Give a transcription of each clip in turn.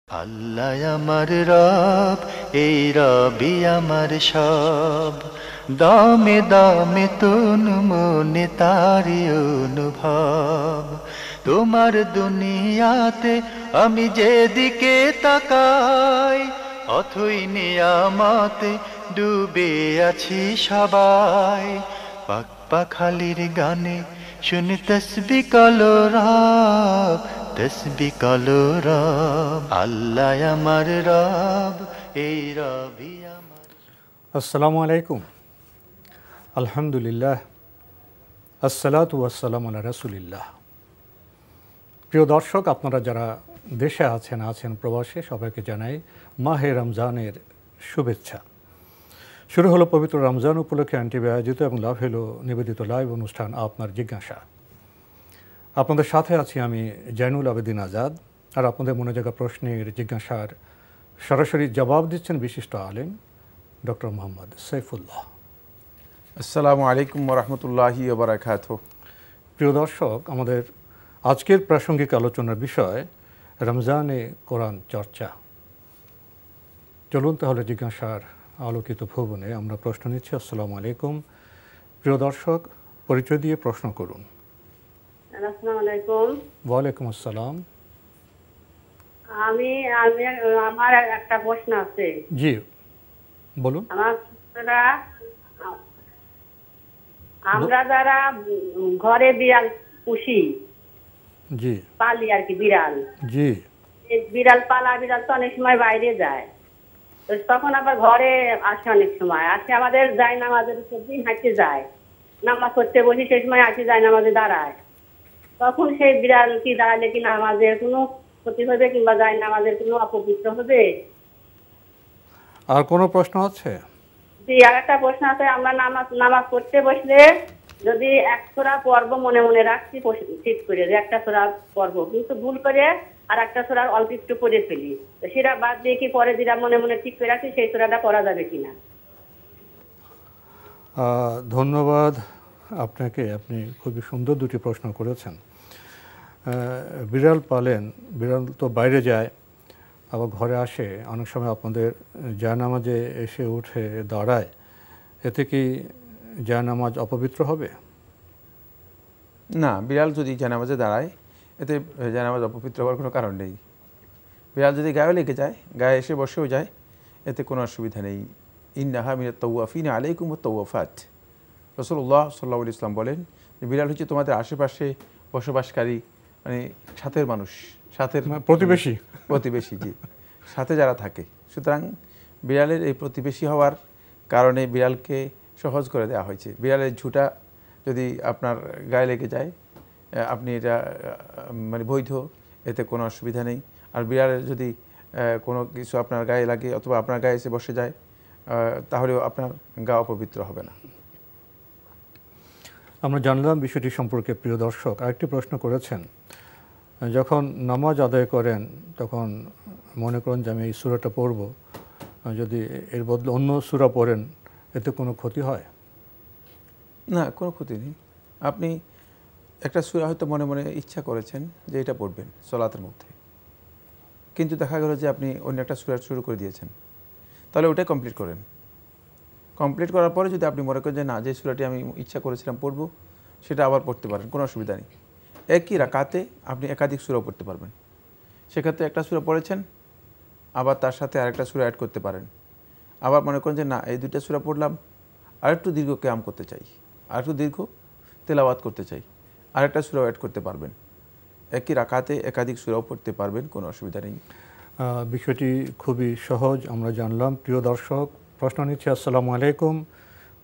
আল্লাহ আমার রব, এই রবি আমার সব। দামে দামে তুন মনে তারি অনুভব। তোমার দুনিয়াতে আমি যেদিকে তাকাই, অথই নিয়ামতে ডুবে আছি সবাই। পাক পাখালির গানে শুনি তসবি কলো রব, তসবি কলো রব। আল্লাহ আমার রব, এই রবি আমার। আসসালামু আলাইকুম। আলহামদুলিল্লাহ, আসসালাতু ওয়াসসালামু আলা রাসূলিল্লাহ। প্রিয় দর্শক, আপনারা যারা দেশে আছেন প্রবাসে, সবাইকে জানাই মাহে রমজানের শুভেচ্ছা। শুরু হলো পবিত্র রমজান উপলক্ষে এনটিভি আয়োজিত এবং লাভ হলো নিবেদিত লাইভ অনুষ্ঠান আপনার জিজ্ঞাসা। আপনাদের সাথে আছি আমি জয়নুল আবেদিন আজাদ। আর আপনাদের মনে জাগা প্রশ্নের জিজ্ঞাসার সরাসরি জবাব দিচ্ছেন বিশিষ্ট আলেম ডক্টর মোহাম্মদ সাইফুল্লাহ। আসসালামু আলাইকুম ওয়া রাহমাতুল্লাহি ওয়া বারাকাতুহু। প্রিয় দর্শক, আমাদের আজকের প্রাসঙ্গিক আলোচনার বিষয় রমজানে কোরআন চর্চা। চলুন তাহলে জিজ্ঞাসার আলোকিত ভুবনে আমরা প্রশ্ন নিচ্ছি। আসসালামু আলাইকুম। প্রিয় দর্শক, পরিচয় দিয়ে প্রশ্ন করুন। আসসালামু আলাইকুম। ওয়ালাইকুম আসসালাম। আমার একটা প্রশ্ন আছে। জি বলুন। আমরা যারা ঘরে বিড়াল পুষি, জি পালি আর কি, বিড়াল, জি বিড়াল পালা বিড়াল তো অনেক সময় বাইরে যায়, তো তখন আবার ঘরে আসে, অনেক সময় আসে আমাদের যায় নামাজের দিন হাঁটতে যায়, নামাজ পড়তে বসি, সেই সময় আসে যায় নামাজে দাঁড়ায়, তখন সেই বিড়াল কি দাঁড়ালে কি নামাজের কোনো ক্ষতি হবে কিংবা যায় নামাজের কোনো অপবিত্র হবে? আর কোনো প্রশ্ন আছে? জি, আর একটা প্রশ্ন আছে। আমরা নামাজ পড়তে বসলে যদি এক সূরা পড়ব মনে মনে রাখছি ঠিক করে যে একটা সূরা পড়ব, কিন্তু ভুল করে আর একটা সূরা অল্প একটু পড়ে ফেলি, তো সেটা বাদ দিয়ে কি পরে যেটা মনে মনে ঠিক করে রাখছি সেই সূরাটা পড়া যাবে কিনা? ধন্যবাদ আপনাকে। আপনি খুবই সুন্দর দুটি প্রশ্ন করেছেন। বিড়াল পালেন, বিড়াল তো বাইরে যায় আবার ঘরে আসে, অনেক সময় আপনাদের জায়নামাজে এসে উঠে দাঁড়ায়, এতে কি জায়নামাজ অপবিত্র হবে? না, বিড়াল যদি জানামাজে দাঁড়ায় এতে জানামাজ অপবিত্র হওয়ার কোনো কারণ নেই। বিড়াল যদি গায়ে লেগে যায়, গায়ে এসে বসেও যায়, এতে কোনো অসুবিধা নেই। ইন্নাহা মিনাত তাওয়াফিনা আলাইকুমুত তাওয়াফাত। রাসূলুল্লাহ সাল্লাল্লাহু আলাইহি ওয়াসাল্লাম বলেন যে বিড়াল হচ্ছে তোমাদের আশেপাশে বসবাসকারী, মানে সাথের মানুষ, সাথের প্রতিবেশী, জি, সাথে যারা থাকে। সুতরাং বিড়ালের এই প্রতিবেশী হওয়ার কারণে বিড়ালকে সহজ করে দেওয়া হয়েছে। বিড়ালের ঝুঁটা যদি আপনার গায়ে লেগে যায়, আপনি এটা মানে বৈধ, এতে কোনো অসুবিধা নেই। আর বিড়ালের যদি কোনো কিছু আপনার গায়ে লাগে অথবা আপনার গায়ে এসে বসে যায়, তাহলেও আপনার গা অপবিত্র হবে না। আমরা জানলাম বিষয়টি সম্পর্কে। প্রিয় দর্শক, আরেকটি প্রশ্ন করেছেন, যখন নামাজ আদায় করেন তখন মনে করেন যে আমি এই সূরাটা পড়ব, যদি এর বদলে অন্য সূরা পড়েন এতে কোনো ক্ষতি হয়? না, কোনো ক্ষতি নেই। আপনি একটা সূরা হয়তো মনে মনে ইচ্ছা করেছেন যে এটা পড়বেন সালাতের মধ্যে, কিন্তু দেখা গেল যে আপনি অন্য একটা সূরা শুরু করে দিয়েছেন, তাহলে ওটাই কমপ্লিট করেন। কমপ্লিট করার পরে যদি আপনি মনে করেন যে না, যে সূরাটি আমি ইচ্ছা করেছিলাম পড়ব সেটা আবার পড়তে পারেন, কোনো অসুবিধা নেই। একই রাকাতে আপনি একাধিক সূরা পড়তে পারবেন। সেক্ষেত্রে একটা সূরা পড়েছেন, আবার তার সাথে আরেকটা সূরা অ্যাড করতে পারেন। আবার মনে করেন যে না, এই দুইটা সূরা পড়লাম, আরেকটু দীর্ঘ কিয়াম করতে চাই, আরেকটু দীর্ঘ তেলাওয়াত করতে চাই, আরেকটা সূরা অ্যাড করতে পারবেন। একই রাকাতে একাধিক সূরাও পড়তে পারবেন, কোনো অসুবিধা নেই। বিষয়টি খুবই সহজ, আমরা জানলাম। প্রিয় দর্শক, প্রশ্ন নিচ্ছি। আসসালামু আলাইকুম।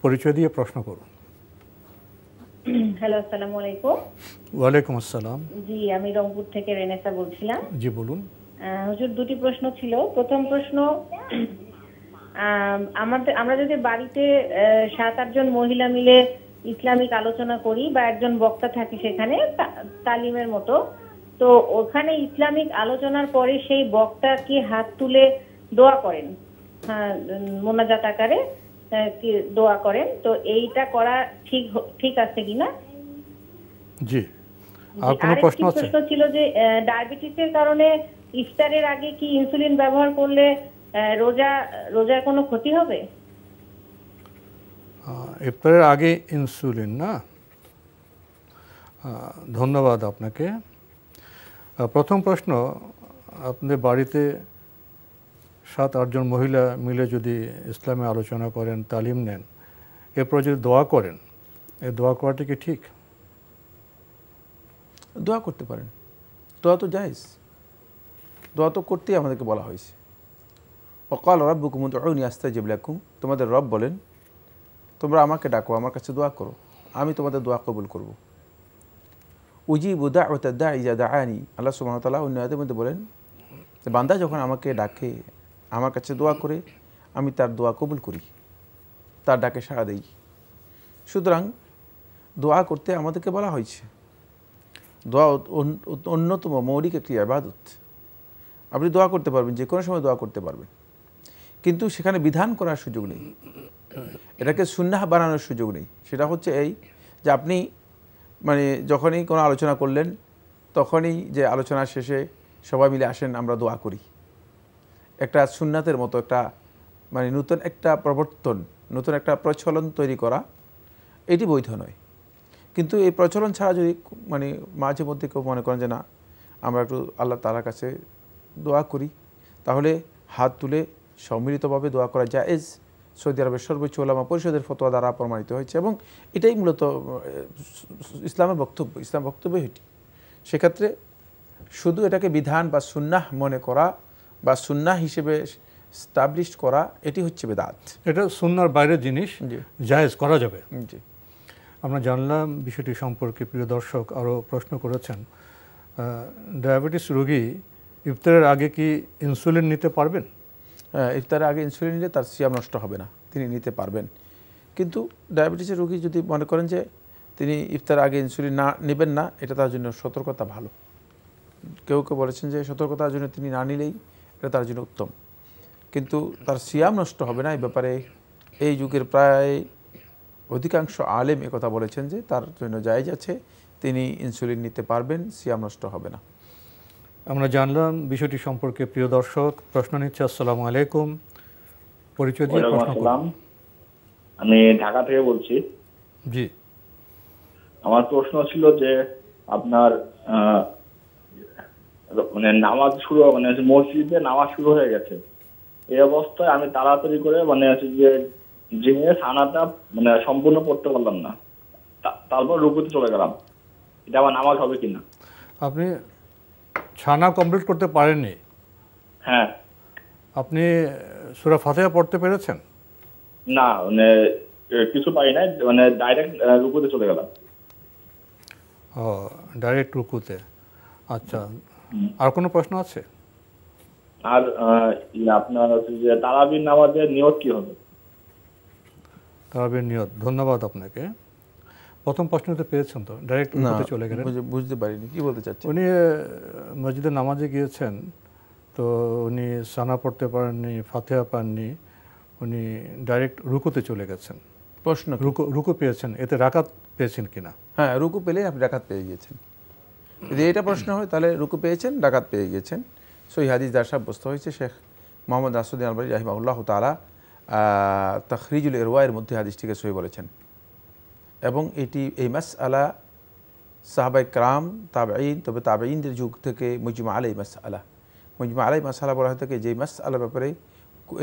পরিচয় দিয়ে প্রশ্ন করুন। হ্যালো, আসসালামু আলাইকুম। ওয়ালাইকুম আসসালাম। জি, আমি রংপুর থেকে রেনেসা বলছিলাম। জি বলুন। হুজুর, দুটি প্রশ্ন ছিল। প্রথম প্রশ্ন, আমরা যদি বাড়িতে 7-8 জন মহিলা মিলে ইসলামিক আলোচনা করি বা একজন বক্তা থাকে সেখানে তালিমের মতো, তো ওখানে ইসলামিক আলোচনার পরে সেই বক্তা কি হাত তুলে দোয়া করেন, মোনাজাত আকারে দোয়া করেন, তো এইটা করা ঠিক আছে কিনা? জি। আর কোনো প্রশ্ন আছে? প্রশ্ন ছিল যে ডায়াবেটিসের কারণে ইফতারের আগে কি ইনসুলিন ব্যবহার করলে রোজার কোনো ক্ষতি হবে? ইফতারের আগে ইনসুলিন না, ধন্যবাদ আপনাকে। প্রথম প্রশ্ন, আপনাদের বাড়িতে 7-8 জন মহিলা মিলে যদি ইসলামে আলোচনা করেন, তালিম নেন, এরপর যদি দোয়া করেন, এই দোয়া করাটা কি ঠিক? দোয়া করতে পারেন, দোয়া তো জায়েজ, দোয়া তো করতেই আমাদেরকে বলা হয়েছে। ওয়াকাল রাব্বুকুম উদউনি আস্তাজিব লাকুম, তোমাদের রব বলেন তোমরা আমাকে ডাকো, আমার কাছে দোয়া করো, আমি তোমাদের দোয়া কবুল করব। উজিবু দাওয়াতাদ দাঈ ইযা দাআনি, আল্লাহ সুবহানাহু ওয়া তাআলা অন্য আয়াতের মধ্যে বলেন বান্দা যখন আমাকে ডাকে, আমার কাছে দোয়া করে, আমি তার দোয়া কবুল করি, তার ডাকে সাড়া দেই। সুতরাং দোয়া করতে আমাদেরকে বলা হয়েছে। দোয়া অন্যতম মৌলিক একটি ইবাদত। আপনি দোয়া করতে পারবেন, যে কোনো সময় দোয়া করতে পারবেন, কিন্তু সেখানে বিধান করার সুযোগ নেই, এটাকে সুন্নাহ বানানোর সুযোগ নেই। সেটা হচ্ছে এই যে আপনি মানে যখনই কোনো আলোচনা করলেন, তখনই যে আলোচনার শেষে সবাই মিলে আসেন আমরা দোয়া করি, একটা সুন্নাতের মতো একটা মানে নতুন একটা প্রবর্তন, নতুন একটা প্রচলন তৈরি করা, এটি বৈধ নয়। কিন্তু এই প্রচলন ছাড়া যদি মানে মাঝে মধ্যে কেউ মনে করেন যে না আমরা একটু আল্লাহ তাআলার কাছে দোয়া করি, তাহলে হাত তুলে সম্মিলিতভাবে দোয়া করা জায়েজ। সৌদি আরবের সর্বোচ্চ উলামা পরিষদের ফতোয়া দ্বারা প্রমাণিত হয়েছে, এবং এটাই মূলত ইসলামের বক্তব্য, ইসলাম বক্তব্য এটি। সেক্ষেত্রে শুধু এটাকে বিধান বা সুন্নাহ মনে করা বা সুন্নাহ হিসেবে স্টাবলিশ করা, এটি হচ্ছে বেদাত। এটা সুন্নাহর বাইরের জিনিস, জায়েজ করা যাবে। জি, আমরা জানলাম বিষয়টি সম্পর্কে। প্রিয় দর্শক আরও প্রশ্ন করেছেন, ডায়াবেটিস রোগী ইফতারের আগে কি ইনসুলিন নিতে পারবেন? ইফতারের আগে ইনসুলিন নিলে তার সিয়াম নষ্ট হবে না, তিনি নিতে পারবেন। কিন্তু ডায়াবেটিসের রোগী যদি মনে করেন যে তিনি ইফতারের আগে ইনসুলিন না নেবেন না, এটা তার জন্য সতর্কতা ভালো। কেউ কেউ বলেছেন যে সতর্কতার জন্য তিনি না নিলেই এটা তার জন্য উত্তম, কিন্তু তার সিয়াম নষ্ট হবে না। এই ব্যাপারে এই যুগের প্রায় অধিকাংশ আলেম একথা বলেছেন যে তার জন্য জায়েজ আছে, তিনি ইনসুলিন নিতে পারবেন, সিয়াম নষ্ট হবে না। আমরা জানলাম বিষয়টি সম্পর্কে। প্রিয় দর্শক প্রশ্ন নিচ্ছে। আসসালামু আলাইকুম, পরিচয় দিয়ে প্রশ্ন করুন। আমি ঢাকা থেকে বলছি। জি, আমার প্রশ্ন ছিল যে আপনার মানে নামাজ শুরু মানে মসজিদে নামাজ শুরু হয়ে গেছে, এই অবস্থায় আমি তাড়াতাড়ি করে মানে যে জেনে সানাটা মানে সম্পূর্ণ পড়তে পারলাম না, তারপর রুকুতে চলে গেলাম, এটা আমার নামাজ হবে কিনা? আপনি ছানা কমপ্লিট করতে পারেননি? হ্যাঁ। আপনি সূরা ফাতিহা পড়তে পেরেছেন? না, মানে কিছু পাই নাই, মানে ডাইরেক্ট রুকুতে চলে গেলাম। ও, ডাইরেক্ট রুকুতে। আচ্ছা, আর কোনো প্রশ্ন আছে? আর আপনার হচ্ছে যে তারাবির নামাজের নিয়ত কি হবে? তারাবির নিয়ত, ধন্যবাদ আপনাকে। প্রথম প্রশ্নতে পেয়েছেন তো, ডাইরেক্ট রুকুতে চলে গেলেন। বুঝতে পারিনি কি বলতে চাচ্ছেন। উনি মসজিদে নামাজে গিয়েছেন, তো উনি সানা পড়তে পারেননি, ফাতিহা পাননি, উনি ডাইরেক্ট রুকুতে চলে গেছেন। প্রশ্ন রুকু পেয়েছেন, এতে রাকাত পেয়েছেন কিনা? হ্যাঁ, রুকু পেলে আপনি রাকাত পেয়ে গিয়েছেন। যদি এটা প্রশ্ন হয় তাহলে রুকু পেয়েছেন, রাকাত পেয়ে গিয়েছেন। সহি হাদিস দ্বারা সাব্যস্ত হয়েছে। শেখ মোহাম্মদ নাসিরুদ্দিন আলবানী রাহিমাহুল্লাহ তাআলা তাখরিজুল ইরওয়ায়ের মধ্যে হাদিসটিকে সহি বলেছেন, এবং এই মাসআলা সাহাবায়ে কেরাম, তাবেঈন, তবে তাবেঈনদের যুগ থেকে মুজমা আলাই মাসআলা, মুজমা আলাই মাসআলা বলা হয়ে থাকে যে মাসআলার ব্যাপারে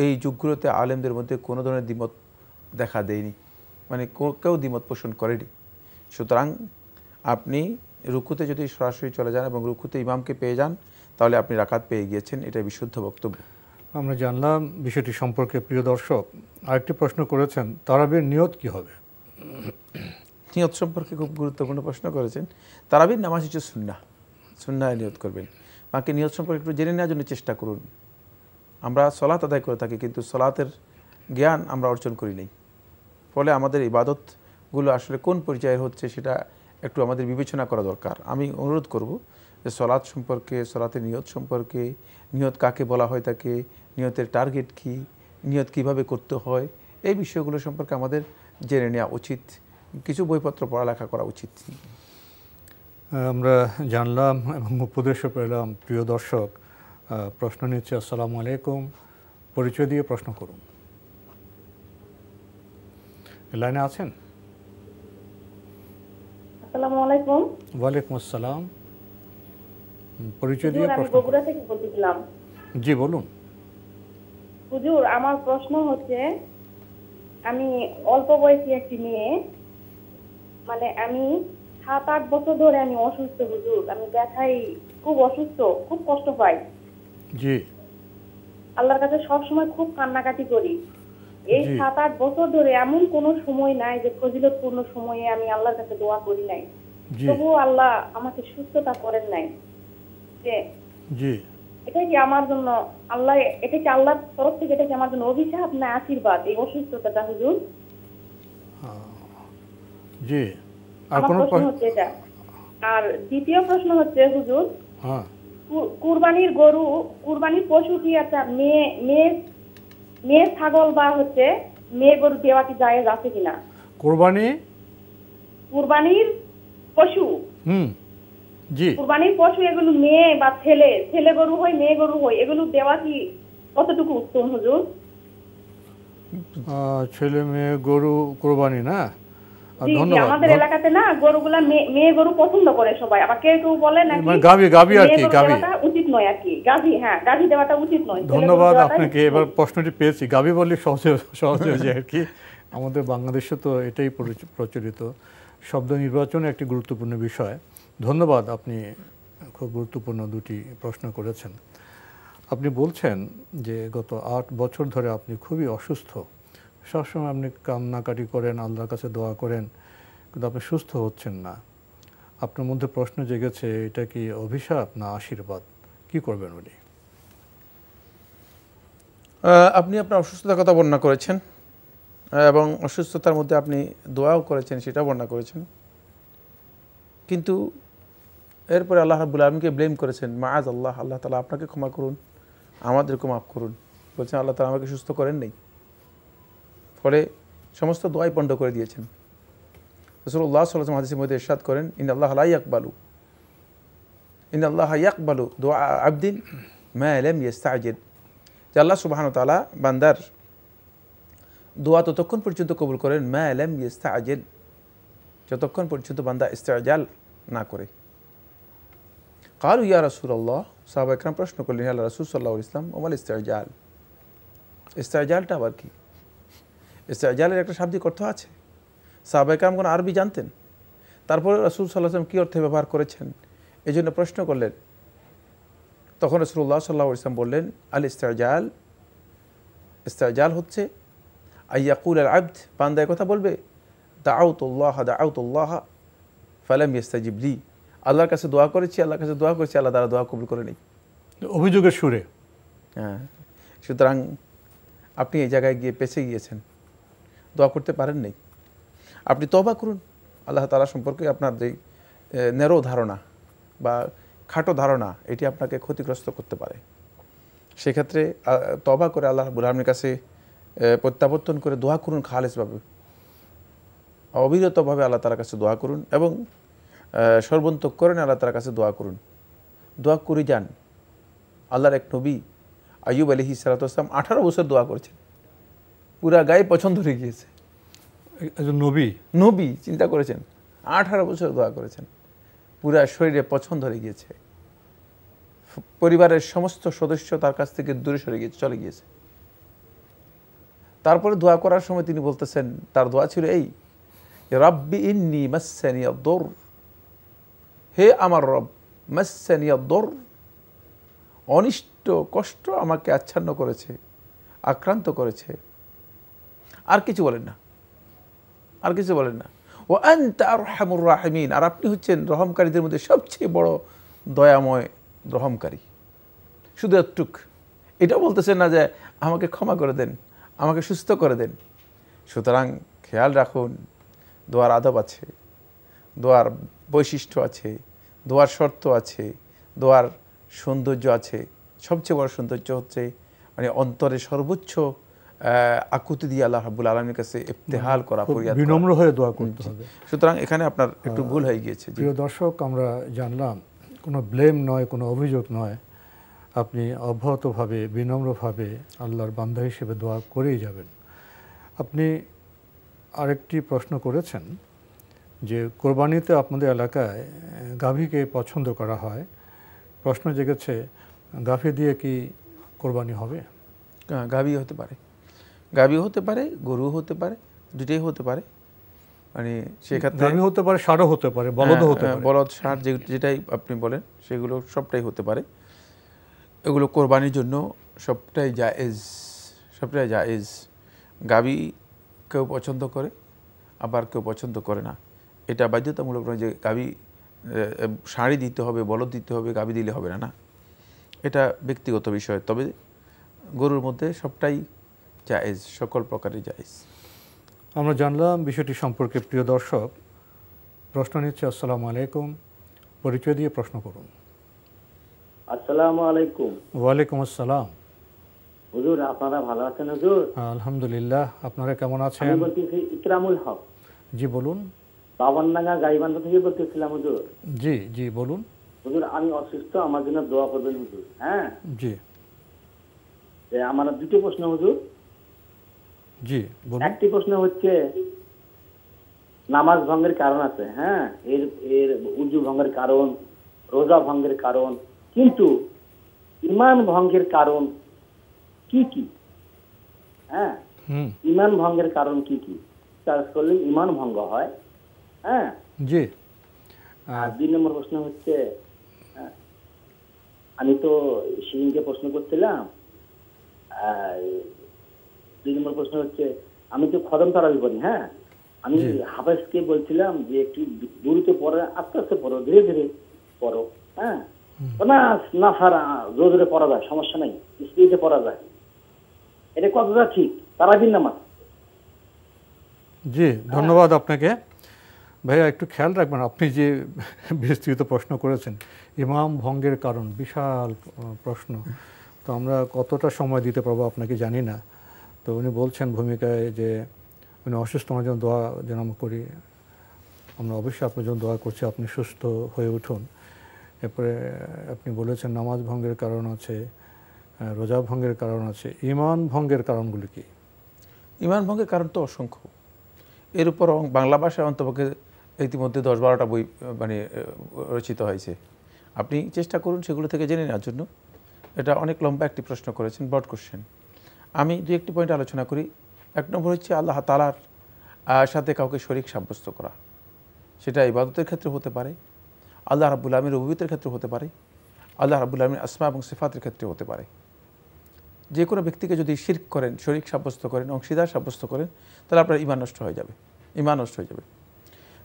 এই যুগগুলোতে আলেমদের মধ্যে কোনো ধরনের দ্বিমত দেখা দেয়নি, মানে কেউ দ্বিমত পোষণ করেনি। সুতরাং আপনি রুকুতে যদি সরাসরি চলে যান এবং রুকুতে ইমামকে পেয়ে যান, তাহলে আপনি রাকাত পেয়ে গিয়েছেন, এটা বিশুদ্ধ বক্তব্য। আমরা জানলাম বিষয়টি সম্পর্কে। প্রিয় দর্শক আরেকটি প্রশ্ন করেছেন, তারাবির নিয়ত কি হবে? নিয়ত সম্পর্কে খুব গুরুত্বপূর্ণ প্রশ্ন করেছেন। তারাবির নামাজ হচ্ছে সুন্নাহ, সুন্নায় নিয়ত করবেন। বাকি নিয়ত সম্পর্কে একটু জেনে নেওয়ার জন্য চেষ্টা করুন। আমরা সলাত আদায় করে থাকি, কিন্তু সলাতের জ্ঞান আমরা অর্জন করি নাই, ফলে আমাদের ইবাদতগুলো আসলে কোন পর্যায়ে হচ্ছে সেটা একটু আমাদের বিবেচনা করা দরকার। আমি অনুরোধ করব যে সলাত সম্পর্কে, সলাতের নিয়ত সম্পর্কে, নিয়ত কাকে বলা হয় থাকে, নিয়তের টার্গেট কি, নিয়ত কিভাবে করতে হয়, এই বিষয়গুলো সম্পর্কে আমাদের জেনে নেওয়া উচিত, কিছু বইপত্র পড়ালেখা করা উচিত। আমরা জানলাম এবং উপদেশও পেলাম। প্রিয় দর্শক প্রশ্ন নিচ্ছে। আসসালামু আলাইকুম, পরিচয় দিয়ে প্রশ্ন করুন। লাইনে আছেন? আসসালামু আলাইকুম। ওয়ালাইকুম আসসালাম, পরিচয় হুজুর, দিয়ে আমি প্রশ্ন বগুড়া করুন। থেকে বলতেছিলাম। জি বলুন। হুজুর, আমার প্রশ্ন হচ্ছে, আমি অল্প বয়সী একটি মেয়ে, মানে আমি 7-8 বছর ধরে আমি অসুস্থ হুজুর। আমি ব্যথায় খুব অসুস্থ, খুব কষ্ট পাই। জি আল্লাহর কাছে সবসময় খুব কান্নাকাটি করি। এই জি 7-8 বছর ধরে এমন কোনো সময় নাই যে ফজিলতপূর্ণ সময়ে আমি আল্লাহর কাছে দোয়া করি নাই। জি তবুও আল্লাহ আমাকে সুস্থতা করেন নাই। যে জি এটা কি আমার জন্য আল্লাহ, এটা কি আল্লাহর তরফ থেকে, এটা কি আমার জন্য অভিশাপ না আশীর্বাদ এই অসুস্থতাটা হুজুর? জি। আর আমার কোনো প্রশ্ন হচ্ছে এটা। আর দ্বিতীয় প্রশ্ন হচ্ছে হুজুর, হ্যাঁ, কুরবানির গরু, কুরবানির পশু কি একটা মেয়ে মেয়ে মেয়ে ছাগল বা হচ্ছে মেয়ে গরু দেওয়া কি জায়েজ আছে কিনা? কোরবানি, কুরবানির পশু, জি কুরবানির পশু এগুলো মেয়ে বা ছেলে, ছেলে গরু হয় মেয়ে গরু হয়, এগুলো দেওয়া কি কতটুকু উত্তম হুজুর? ছেলে মেয়ে গরু কোরবানি না? জি, ধন্যবাদ। আমাদের এলাকাতে না গরুগুলা মেয়ে গরু পছন্দ করে সবাই, আবার কেউ কেউ বলে নাকি মানে গাভী আর কি, গাভী দেওয়াটা উচিত নয় আর কি। গাভী, হ্যাঁ, গাভী দেওয়াটা উচিত নয়। ধন্যবাদ আপনাকে। এবার প্রশ্নটি পেয়েছি, গাভী বললে সহজে হয়ে যায় আর কি। আমাদের বাংলাদেশে তো এটাই প্রচলিত। শব্দ নির্বাচনে একটি গুরুত্বপূর্ণ বিষয়। ধন্যবাদ, আপনি খুব গুরুত্বপূর্ণ দুটি প্রশ্ন করেছেন। আপনি বলছেন যে গত 8 বছর ধরে আপনি খুবই অসুস্থ, সবসময় আপনি কান্নাকাটি করেন, আল্লাহর কাছে দোয়া করেন, কিন্তু আপনি সুস্থ হচ্ছেন না। আপনার মধ্যে প্রশ্ন জেগেছে, এটা কি অভিশাপ না আশীর্বাদ? কি করবেন উনি? আপনি আপনার অসুস্থতার কথা বর্ণনা করেছেন এবং অসুস্থতার মধ্যে আপনি দোয়াও করেছেন, সেটাও বর্ণনা করেছেন, কিন্তু এরপরে আল্লাহ রাব্বুল আলামিনকে ব্লেম করেছেন। মাআজ আল্লাহ, আল্লাহ তাআলা আপনাকে ক্ষমা করুন, আমাদেরকে মাফ করুন। বলছেন আল্লাহ তাআলা আমাকে সুস্থ করেন নাই, ফলে সমস্ত দোয়াই পণ্ড করে দিয়েছেন। রাসূলুল্লাহ সাল্লাল্লাহু আলাইহি ওয়াসাল্লাম হাদিসের মধ্যে ইরশাদ করেন, ইন্নাল্লাহা লা ইয়াকবালু দুআ আবদিন মা লাম ইস্তাজিল, যে আল্লাহ সুবহানাহু ওয়া তাআলা বান্দার দোয়া ততক্ষণ পর্যন্ত কবুল করেন মা লাম ইস্তাজিল, যতক্ষণ পর্যন্ত বান্দা ইস্তেজাল না করে। কালু ইয়া রাসূলুল্লাহ, সাহাবা একরাম প্রশ্ন করলেন, আল্লাহ রাসূল সাল্লাল্লাহু আলাইহি ওয়াসাল্লাম, ওমাল ইস্তেজাল, ইস্তেজালটা আবার কি? ইস্তেজালের একটা শাব্দিক অর্থ আছে। সাহাবা একরামগণ আরবি জানতেন, তারপরে রাসূল সাল্লাল্লাহু আলাইহি ওয়াসাল্লাম কী অর্থে ব্যবহার করেছেন এই জন্য প্রশ্ন করলেন। তখন রাসূলুল্লাহ সাল্লাল্লাহু আলাইহি ওয়াসাল্লাম বললেন, আল ইস্তেজাল, ইস্তেজাল হচ্ছে আইয়াকুল আল আবদ, বান্দা কথা বলবে, দাআউতুল্লাহ ফালাম ইস্তাজিব লি, আল্লাহর কাছে দোয়া করেছি, আল্লাহর কাছে দোয়া করেছি, আল্লাহ তাআলা দোয়া কবুল করে নেই। অভিযোগের সুরে। হ্যাঁ, সুতরাং আপনি এই জায়গায় গিয়ে পেছে গিয়েছেন, দোয়া করতে পারেন নাই। আপনি তওবা করুন। আল্লাহ তাআলা সম্পর্কে আপনার যে ন্যারো ধারণা বা খাটো ধারণা, এটি আপনাকে ক্ষতিগ্রস্ত করতে পারে। সেক্ষেত্রে তওবা করে আল্লাহ রাব্বুল আলামিনের কাছে প্রত্যাবর্তন করে দোয়া করুন, খালেসভাবে, অবিরতভাবে আল্লাহ তাআলার কাছে দোয়া করুন এবং সর্বন্তঃকরণে আল্লাহ তাআলার কাছে দোয়া করুন। দোয়া করে যান। আল্লাহর এক নবী আইয়ুব আলাইহিস সালাতু ওয়াস সালাম 18 বছর দোয়া করেছেন, পুরা গায়ে পছন্দ হয়ে গিয়েছে। নবী চিন্তা করেছেন, 18 বছর দোয়া করেছেন, পুরা শরীরে পছন্দ হয়ে গিয়েছে, পরিবারের সমস্ত সদস্য তার কাছ থেকে দূরে সরে গিয়েছে, চলে গিয়েছে। তারপরে দোয়া করার সময় তিনি বলতেছেন, তার দোয়া ছিল এই, রাব্বি ইন্নী মাসসানিয়াদ দুর, হে আমার রব, মাসসানিয়াদ দুর, অনিষ্ট কষ্ট আমাকে আচ্ছন্ন করেছে, আক্রান্ত করেছে। আর কিছু বলেন না, আর কিছু বলেন না। ও আনতা আরহামুর রাহিমিন, আর আপনি হচ্ছেন রহমকারীদের মধ্যে সবচেয়ে বড় দয়াময় রহমকারী। শুধু এতটুক, এটা বলতেছেন না যে আমাকে ক্ষমা করে দেন, আমাকে সুস্থ করে দেন। সুতরাং খেয়াল রাখুন, দোয়ার আদব আছে, দোয়ার বৈশিষ্ট্য আছে, দোয়ার শর্ত আছে, দোয়ার সৌন্দর্য আছে। সবচেয়ে বড় সৌন্দর্য হচ্ছে মানে অন্তরে সর্বোচ্চ আকুতি দিয়ে আল্লাহ রাব্বুল আলামিনের কাছে ইফতিহাল করা, ফরিয়াদ করা, বিনম্র হয়ে দোয়া করতে হবে। সুতরাং এখানে আপনার একটু ভুল হয়ে গিয়েছে। প্রিয় দর্শক, আমরা জানলাম কোনো ব্লেম নয়, কোনো অভিযোগ নয়। আপনি অব্যাহতভাবে বিনম্রভাবে আল্লাহর বান্দা হিসেবে দোয়া করেই যাবেন। আপনি আরেকটি প্রশ্ন করেছেন যে কোরবানিতে আপনাদের এলাকায় গাভীকে পছন্দ করা হয়, প্রশ্ন জেগেছে গাভী দিয়ে কি কোরবানি হবে? গাভী হতে পারে, গাভী হতে পারে, গরু হতে পারে, দুটোই হতে পারে। মানে সেক্ষেত্রে গাভী হতে পারে, ষাঁড়ও হতে পারে, বলদও হতে পারে। বলদ, ষাঁড় যেটাই আপনি বলেন সেগুলো সবটাই হতে পারে। এগুলো কোরবানির জন্য সবটাই জায়েজ, সবটাই জায়েজ। গাভী কেউ পছন্দ করে, আবার কেউ পছন্দ করে না। এটা বাধ্যতামূলক নয় যে গাভী ষাঁড়ই দিতে হবে, বলদ দিতে হবে, গাভী দিলে হবে না, না, এটা ব্যক্তিগত বিষয়। তবে গরুর মধ্যে সবটাই জায়েজ, সকল প্রকারের জায়েজ। আমরা জানলাম বিষয়টি সম্পর্কে। প্রিয় দর্শক, প্রশ্ন নিচ্ছে। আসসালামু আলাইকুম, পরিচয় দিয়ে প্রশ্ন করুন। আসসালামু আলাইকুম। ওয়ালাইকুম আসসালাম। হুজুর, আপনারা ভালো আছেন? হুজুর আলহামদুলিল্লাহ, আপনারা কেমন আছেন? আমি বলতেছি ইকরামুল হক। জি বলুন। বাবনডাঙ্গা গাইবান্ধা থেকে বলতেছিলাম হুজুর। জি জি বলুন। হুজুর, আমি অসুস্থ, আমার জন্য দোয়া করবেন হুজুর। হ্যাঁ জি আমার দুটো প্রশ্ন হুজুর। জি বলুন। একটি প্রশ্ন হচ্ছে নামাজ ভঙ্গের কারণ আছে, হ্যাঁ, এর এর উজু ভঙ্গের কারণ, রোজা ভঙ্গের কারণ, কিন্তু ঈমান ভঙ্গের কারণ কি কি? হ্যাঁ, ঈমান ভঙ্গের কারণ কি কি? কাজ করলে ঈমান ভঙ্গ হয়। হ্যাঁ জি। আর 2 নম্বর প্রশ্ন হচ্ছে, আমি তো সেদিনকে প্রশ্ন করছিলাম, 2 নম্বর প্রশ্ন হচ্ছে, আমি তো খতম তারাবি পড়ি। হ্যাঁ, আমি হাফেজকে বলছিলাম যে একটু দূরতে পড়ে, আস্তে আস্তে পড়ো, ধীরে ধীরে পড়ো। হ্যাঁ, না সারা জোরে জোরে পড়া যায়, সমস্যা নাই, স্পিডে পড়া যায়। এটা কতটা ঠিক তারাবির নামাজ? জি ধন্যবাদ আপনাকে। ভাইয়া একটু খেয়াল রাখবেন, আপনি যে বিস্তৃত প্রশ্ন করেছেন ইমাম ভঙ্গের কারণ, বিশাল প্রশ্ন, তো আমরা কতটা সময় দিতে পারবো আপনাকে জানি না। তো উনি বলছেন ভূমিকায় যে উনি অসুস্থ, আমার জন্য দোয়া যেন আমরা করি। আমরা অবশ্যই আপনার জন্য দোয়া করছি, আপনি সুস্থ হয়ে উঠুন। এরপরে আপনি বলেছেন নামাজ ভঙ্গের কারণ আছে, রোজা ভঙ্গের কারণ আছে, ঈমান ভঙ্গের কারণগুলি কি? ঈমান ভঙ্গের কারণ তো অসংখ্য। এর উপর বাংলা ভাষায় অন্তপক্ষে ইতিমধ্যে 10-12টা বই মানে রচিত হয়েছে। আপনি চেষ্টা করুন সেগুলো থেকে জেনে নেওয়ার জন্য। এটা অনেক লম্বা একটি প্রশ্ন করেছেন, ব্রড কোশ্চেন। আমি 2-1টি পয়েন্ট আলোচনা করি। 1 নম্বর হচ্ছে আল্লাহ তাআলার সাথে কাউকে শরীক সাব্যস্ত করা। সেটা ইবাদতের ক্ষেত্রে হতে পারে, আল্লাহ রাব্বুল আলামিনের রুবুবিয়তের ক্ষেত্রে হতে পারে, আল্লাহ রাব্বুল আলামিনের আসমা এবং সিফাতের ক্ষেত্রে হতে পারে। যে কোনো ব্যক্তিকে যদি শিরক করেন, শরীক সাব্যস্ত করেন, অংশীদার সাব্যস্ত করেন, তাহলে আপনার ঈমান নষ্ট হয়ে যাবে, ঈমান নষ্ট হয়ে যাবে।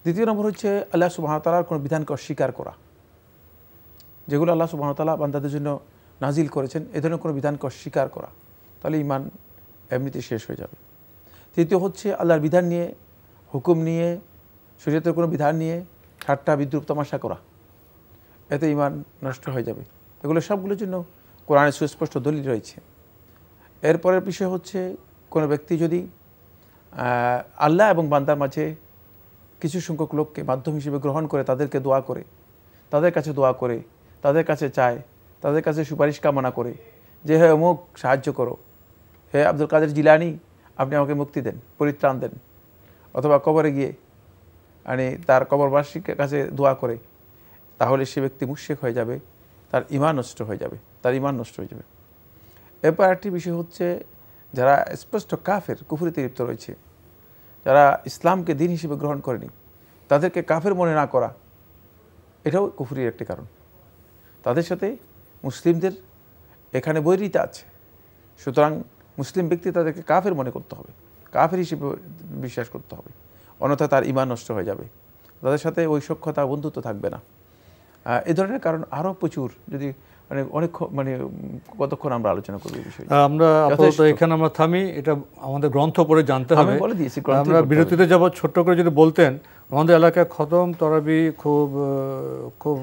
2 নম্বর হচ্ছে আল্লাহ সুবহানাহু ওয়া তাআলার কোনো বিধানকে অস্বীকার করা। যেগুলো আল্লাহ সুবহানাহু ওয়া তাআলা বান্দাদের জন্য নাজিল করেছেন, এ ধরনের কোনো বিধানকে অস্বীকার করা, তাহলে ঈমান এমনিতে শেষ হয়ে যাবে। 3 হচ্ছে আল্লাহর বিধান নিয়ে, হুকুম নিয়ে, শরীয়তের কোনো বিধান নিয়ে ঠাট্টা বিদ্রুপ তামাশা করা, এতে ঈমান নষ্ট হয়ে যাবে। এগুলো সবগুলোর জন্য কোরআনে সুস্পষ্ট দলিল রয়েছে। এরপরের বিষয় হচ্ছে কোনো ব্যক্তি যদি আল্লাহ এবং বান্দার মাঝে কিছু সংখ্যক লোককে মাধ্যম হিসেবে গ্রহণ করে, তাদেরকে দোয়া করে, তাদের কাছে দোয়া করে, তাদের কাছে চায়, তাদের কাছে সুপারিশ কামনা করে যে হে অমুক সাহায্য করো, হে আব্দুল কাদের জিলানি আপনি আমাকে মুক্তি দেন, পরিত্রাণ দেন, অথবা কবরে গিয়ে মানে তার কবরবাসীর কাছে দোয়া করে, তাহলে সে ব্যক্তি মুশরিক হয়ে যাবে, তার ঈমান নষ্ট হয়ে যাবে, তার ঈমান নষ্ট হয়ে যাবে। এরপর একটি বিষয় হচ্ছে যারা স্পষ্ট কাফের, কুফরিতে লিপ্ত রয়েছে, যারা ইসলামকে দিন হিসেবে গ্রহণ করেনি, তাদেরকে কাফের মনে না করা, এটাও কুফরির একটি কারণ। তাদের সাথে মুসলিমদের এখানে বৈরিতা আছে, সুতরাং মুসলিম ব্যক্তি তাদেরকে কাফের মনে করতে হবে, কাফের হিসেবে বিশ্বাস করতে হবে, অন্যথা তার ঈমান নষ্ট হয়ে যাবে, তাদের সাথে ওই সখ্যতা বন্ধুত্ব থাকবে না। এই ধরনের কারণ আরও প্রচুর, যদি মানে অনেক মানে কতক্ষণ আমরা আলোচনা করব এই বিষয়ে। আমরা আপাতত এখানে আমরা থামি, এটা আমাদের গ্রন্থ পড়ে জানতে হবে। আমি বলে দিয়েছি, আমরা বিরতিতে যাব। ছোট্ট করে যদি বলতেন, আমাদের এলাকায় খতম তারাবি খুব খুব